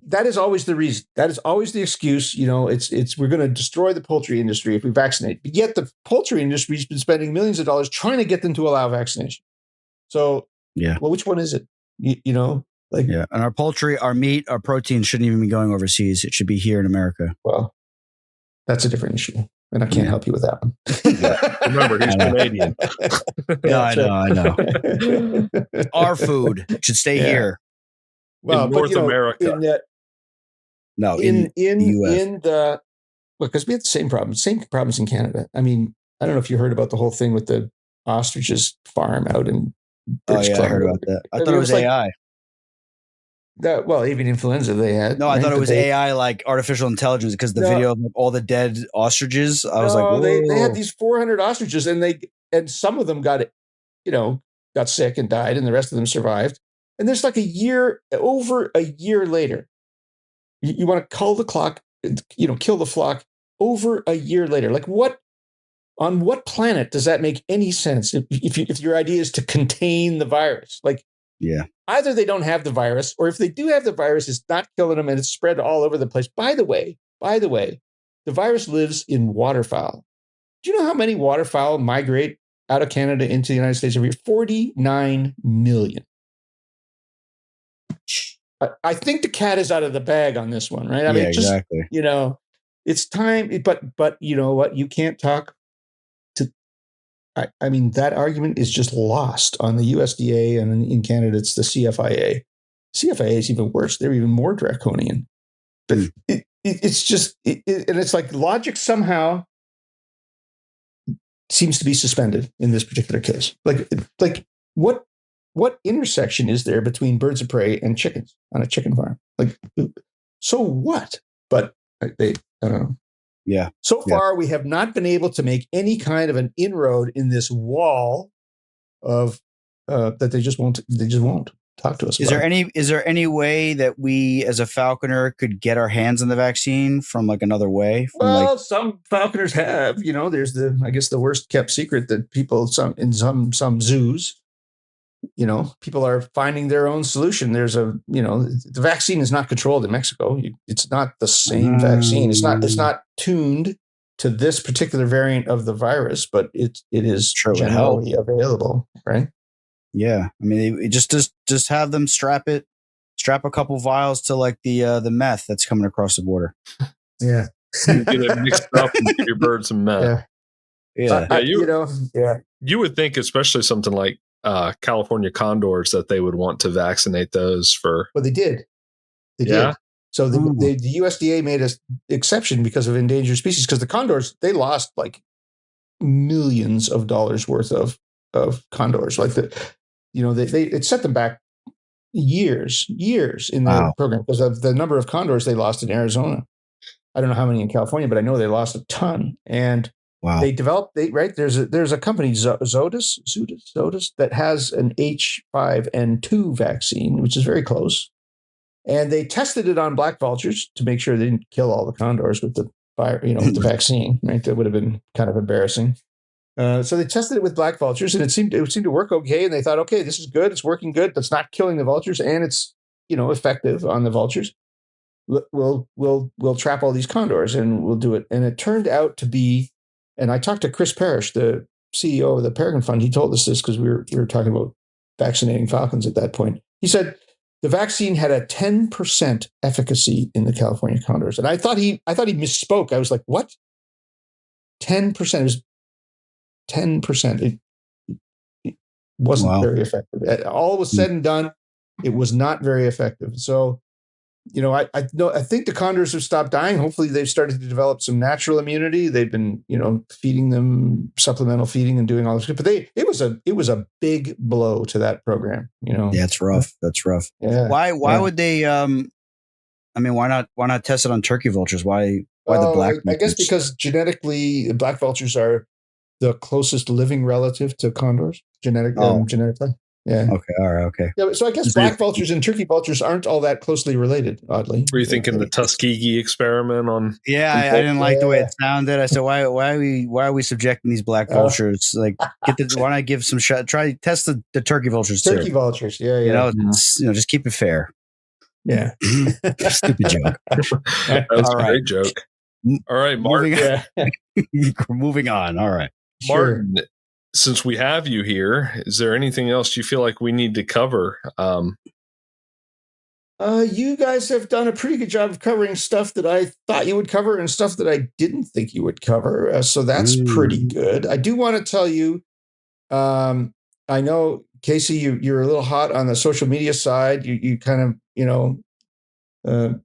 that is always the reason. That is always the excuse. It's we're going to destroy the poultry industry if we vaccinate. But yet the poultry industry has been spending millions of dollars trying to get them to allow vaccination. So well, which one is it? And our poultry, our meat, our protein shouldn't even be going overseas. It should be here in America. Well, that's a different issue, and I can't help you with that one. Remember, he's Canadian. I know. Our food should stay here. Well, in North America. In the US. Because we have the same problems in Canada. I mean, I don't know if you heard about the whole thing with the ostriches farm out in British Columbia. I heard about that. I thought it was AI. Avian influenza they had. No, I thought it was AI, like artificial intelligence, because the video of all the dead ostriches. I was like, whoa. They had these 400 ostriches, and some of them got sick and died, and the rest of them survived. And there's like over a year later, you want to cull the clock, kill the flock over a year later. Like on what planet does that make any sense? If your idea is to contain the virus, either they don't have the virus, or if they do have the virus, it's not killing them and it's spread all over the place. By the way, the virus lives in waterfowl. Do you know how many waterfowl migrate out of Canada into the United States every year? 49 million. I think the cat is out of the bag on this one, right? I mean, exactly. It's time, but you know what? You can't talk to. I mean, that argument is just lost on the USDA, and in Canada, it's the CFIA. CFIA is even worse; they're even more draconian. But it's just, and it's like logic somehow seems to be suspended in this particular case. Like what intersection is there between birds of prey and chickens on a chicken farm? Like, so what? But I don't know. Yeah. So far, we have not been able to make any kind of an inroad in this wall of that they just won't talk to us. Is there any way that we, as a falconer, could get our hands on the vaccine from like another way? Some falconers have. There's the worst kept secret that people in some zoos. People are finding their own solution. There's the vaccine is not controlled in Mexico. It's not the same vaccine. It's not tuned to this particular variant of the virus, but it is generally available, right? Yeah. I mean, just have them strap a couple vials to like the meth that's coming across the border. Yeah. You get it mixed up and give your birds some meth. Yeah. You would think, especially something like California condors, that they would want to vaccinate those for. Well, they did. They did. So the USDA made an exception because of endangered species, because the condors, they lost like millions of dollars worth of condors. Like it set them back years in the program because of the number of condors they lost in Arizona. I don't know how many in California, but I know they lost a ton. And they developed, there's a company, Zoetis, that has an H5N2 vaccine, which is very close. And they tested it on black vultures to make sure they didn't kill all the condors with the fire, with the vaccine, right? That would have been kind of embarrassing. So they tested it with black vultures, and it seemed to work okay. And they thought, okay, this is good. It's working good. That's not killing the vultures, and it's effective on the vultures. We'll trap all these condors, and we'll do it. And it turned out to be. And I talked to Chris Parrish, the CEO of the Peregrine Fund. He told us this because we were talking about vaccinating falcons at that point. He said the vaccine had a 10% efficacy in the California condors, and I thought he misspoke. I was like, "What? 10%? It was 10%. It wasn't very effective. All was said and done, it was not very effective. So, I think the condors have stopped dying. Hopefully, they've started to develop some natural immunity. They've been, feeding them supplemental feeding and doing all this. But it was a big blow to that program. Yeah, it's rough. That's rough. Yeah. Why would they? Why not test it on turkey vultures? Why the black? I guess because genetically, black vultures are the closest living relative to condors genetically. Yeah. Okay. All right. Okay. Yeah. So I guess black vultures and turkey vultures aren't all that closely related. Oddly. Were you thinking the Tuskegee experiment on? Yeah, I didn't like the way it sounded. I said, why are we subjecting these black vultures? Why not give some shot? Test the turkey vultures too. Turkey vultures. Yeah. Just keep it fair. Yeah. Stupid joke. That was a great joke. All right, Martin. Moving on. All right, Martin. Sure. Since we have you here, is there anything else you feel like we need to cover? You guys have done a pretty good job of covering stuff that I thought you would cover and stuff that I didn't think you would cover. So that's pretty good. I do want to tell you, I know, Casey, you're a little hot on the social media side. You kind of, I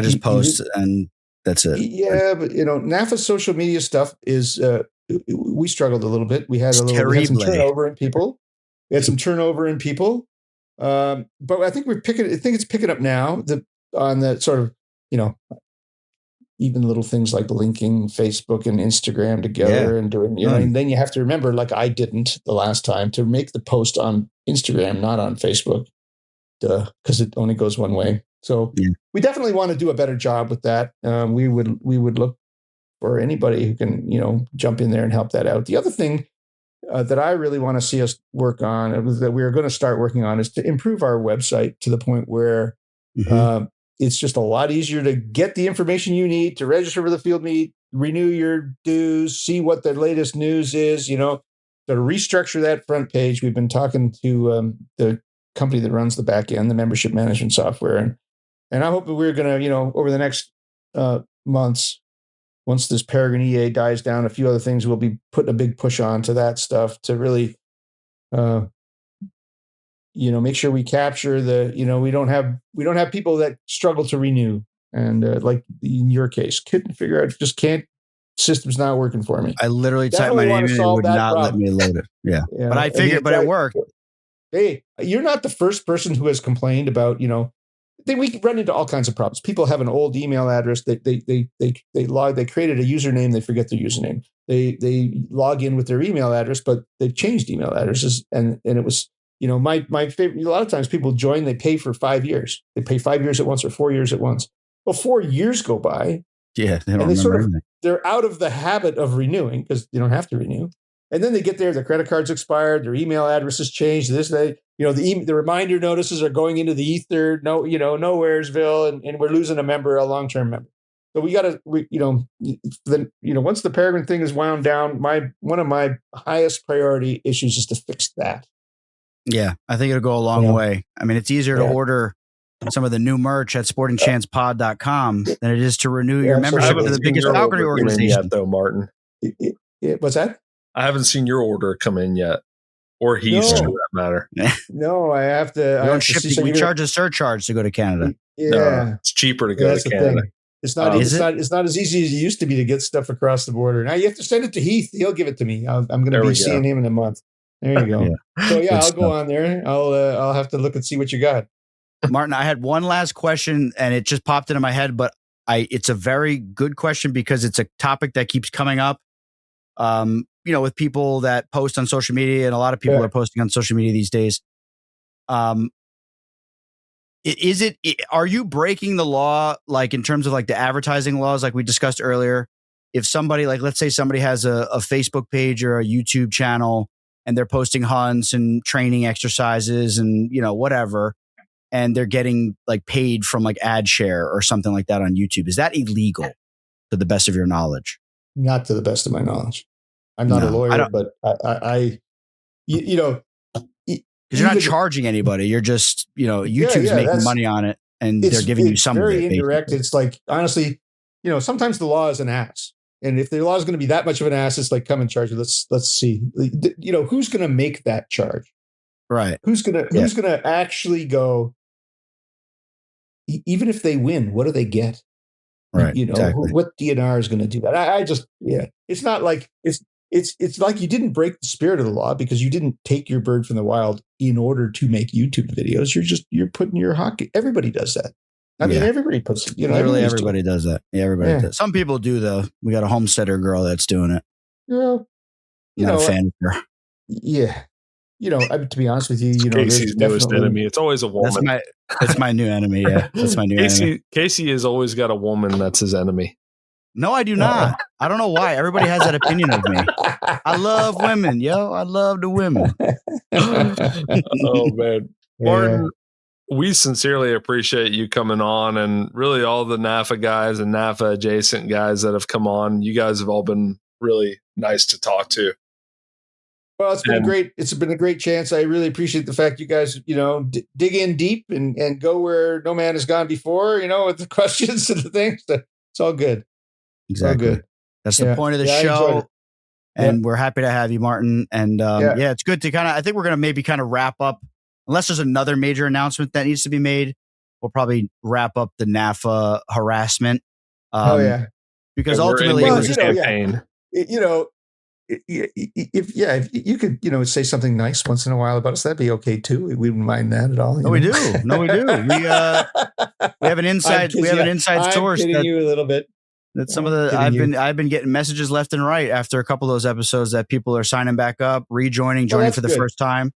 just post and that's it. Yeah, but NAFA's social media stuff is. We struggled a little bit. We had some turnover in people. But I think it's picking up now. On the sort of even little things like linking Facebook and Instagram together and doing and then you have to remember, like I didn't the last time, to make the post on Instagram, not on Facebook, because it only goes one way. So we definitely want to do a better job with that. We would look for anybody who can, jump in there and help that out. The other thing that I really want to see us work on, that we're going to start working on, is to improve our website to the point where it's just a lot easier to get the information you need to register for the field meet, renew your dues, see what the latest news is, to restructure that front page. We've been talking to the company that runs the back end, the membership management software. And I hope that we're going to, over the next months, once this Peregrine EA dies down, a few other things, we'll be putting a big push on to that stuff to really, make sure we capture we don't have people that struggle to renew. And like in your case, couldn't figure out, system's not working for me. I literally typed my name in and it would not let me load it. Yeah. But I figured, but it worked. Hey, you're not the first person who has complained about, we run into all kinds of problems. People have an old email address. They created a username. They forget their username. They log in with their email address, but they've changed email addresses. And it was, my favorite, a lot of times people join, they pay for 5 years. They pay 5 years at once or 4 years at once. Well, 4 years go by. Yeah. They don't remember anything. They're out of the habit of renewing because they don't have to renew. And then they get there, their credit card's expired, their email address has changed. The reminder notices are going into the ether. Nowheresville, and we're losing a long-term member. So once the Peregrine thing is wound down, one of my highest priority issues is to fix that. Yeah, I think it'll go a long way. I mean, it's easier to order some of the new merch at sportingchancepod.com than it is to renew your membership to the biggest falconry organization. Yet, though, Martin. What's that? I haven't seen your order come in yet, or he's for that matter. No, I have to. We charge a surcharge to go to Canada. Yeah, no, it's cheaper to go to Canada. It's not. It's not as easy as it used to be to get stuff across the border. Now you have to send it to Heath. He'll give it to me. I'm going to be seeing him in a month. There you go. Yeah. So yeah, Good I'll go on there. I'll have to look and see what you got. Martin, I had one last question and it just popped into my head, but it's a very good question because it's a topic that keeps coming up. With people that post on social media, and a lot of people are posting on social media these days. Are you breaking the law, like in terms of like the advertising laws, like we discussed earlier? If somebody, like, let's say somebody has a Facebook page or a YouTube channel and they're posting hunts and training exercises and, whatever, and they're getting like paid from like ad share or something like that on YouTube, is that illegal to the best of your knowledge? Not to the best of my knowledge. I'm not a lawyer, but because you're not charging anybody. You're just, YouTube's making money on it and they're giving you some of it. It's very indirect. It's like, honestly, sometimes the law is an ass. And if the law is going to be that much of an ass, it's like, come and charge it. Let's see. Who's going to make that charge? Right. Who's going to actually go, even if they win, what do they get? Right. Exactly. What DNR is going to do that? It's not like it's like you didn't break the spirit of the law because you didn't take your bird from the wild in order to make YouTube videos. You're putting your hockey. Everybody does that. I mean, everybody puts, literally everybody does that. Yeah, everybody does. Some people do though. We got a homesteader girl that's doing it. Not a fan of her. Yeah. To be honest with you, Casey's newest enemy. It's always a woman. That's my new enemy. Yeah, that's my new enemy. Casey has always got a woman that's his enemy. No, I do not. I don't know why. Everybody has that opinion of me. I love women, yo. I love the women. Oh man, Martin, we sincerely appreciate you coming on, and really all the NAFA guys and NAFA adjacent guys that have come on. You guys have all been really nice to talk to. Well, it's been a great chance. I really appreciate the fact you guys, dig in deep and go where no man has gone before, with the questions and the things. It's all good. Exactly. All good. That's the point of the show. And we're happy to have you, Martin. And it's good to I think we're going to maybe kind of wrap up, unless there's another major announcement that needs to be made. We'll probably wrap up the NAFA harassment. Because ultimately it was a campaign. If you could, say something nice once in a while about us, that'd be okay too. We wouldn't mind that at all. No, we do. We have an inside source. I'm kidding you a little bit. That some of the I've been getting messages left and right after a couple of those episodes that people are signing back up, joining for the first time.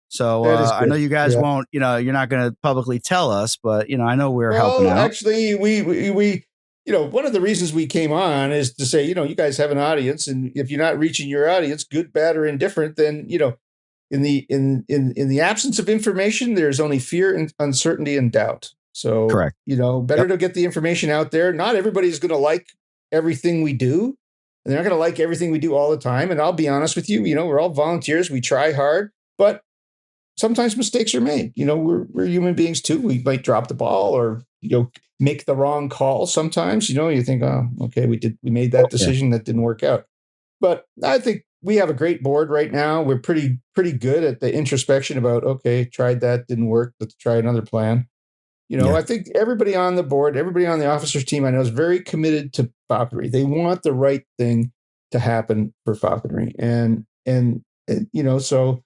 So I know you guys won't. You're not going to publicly tell us, but I know we're helping out. Actually, we one of the reasons we came on is to say, you guys have an audience, and if you're not reaching your audience, good, bad, or indifferent, then in the absence of information, there's only fear and uncertainty and doubt. So, correct. Better to get the information out there. Not everybody's going to like everything we do, and they're not going to like everything we do all the time. And I'll be honest with you, we're all volunteers. We try hard, but sometimes mistakes are made. We're human beings too. We might drop the ball or, make the wrong call. Sometimes, you think, oh, okay, we made that decision that didn't work out. But I think we have a great board right now. We're pretty good at the introspection about, okay, tried that, didn't work. Let's try another plan. I think everybody on the board, everybody on the officers team I know is very committed to falconry. They want the right thing to happen for falconry. And so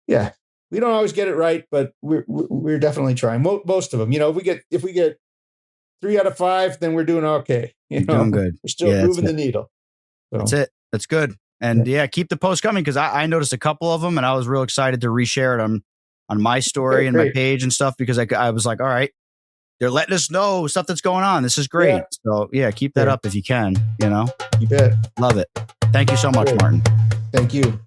yeah, we don't always get it right, but we're definitely trying. Most of them, if we get 3 out of 5, then we're doing okay. Doing good. We're still moving the needle. So. That's it. That's good. And keep the posts coming because I noticed a couple of them and I was real excited to reshare it on my story and my page and stuff because I was like, all right, they're letting us know stuff that's going on. This is great. So keep that up if you can, You bet. Love it. Thank you so much, Martin. Thank you.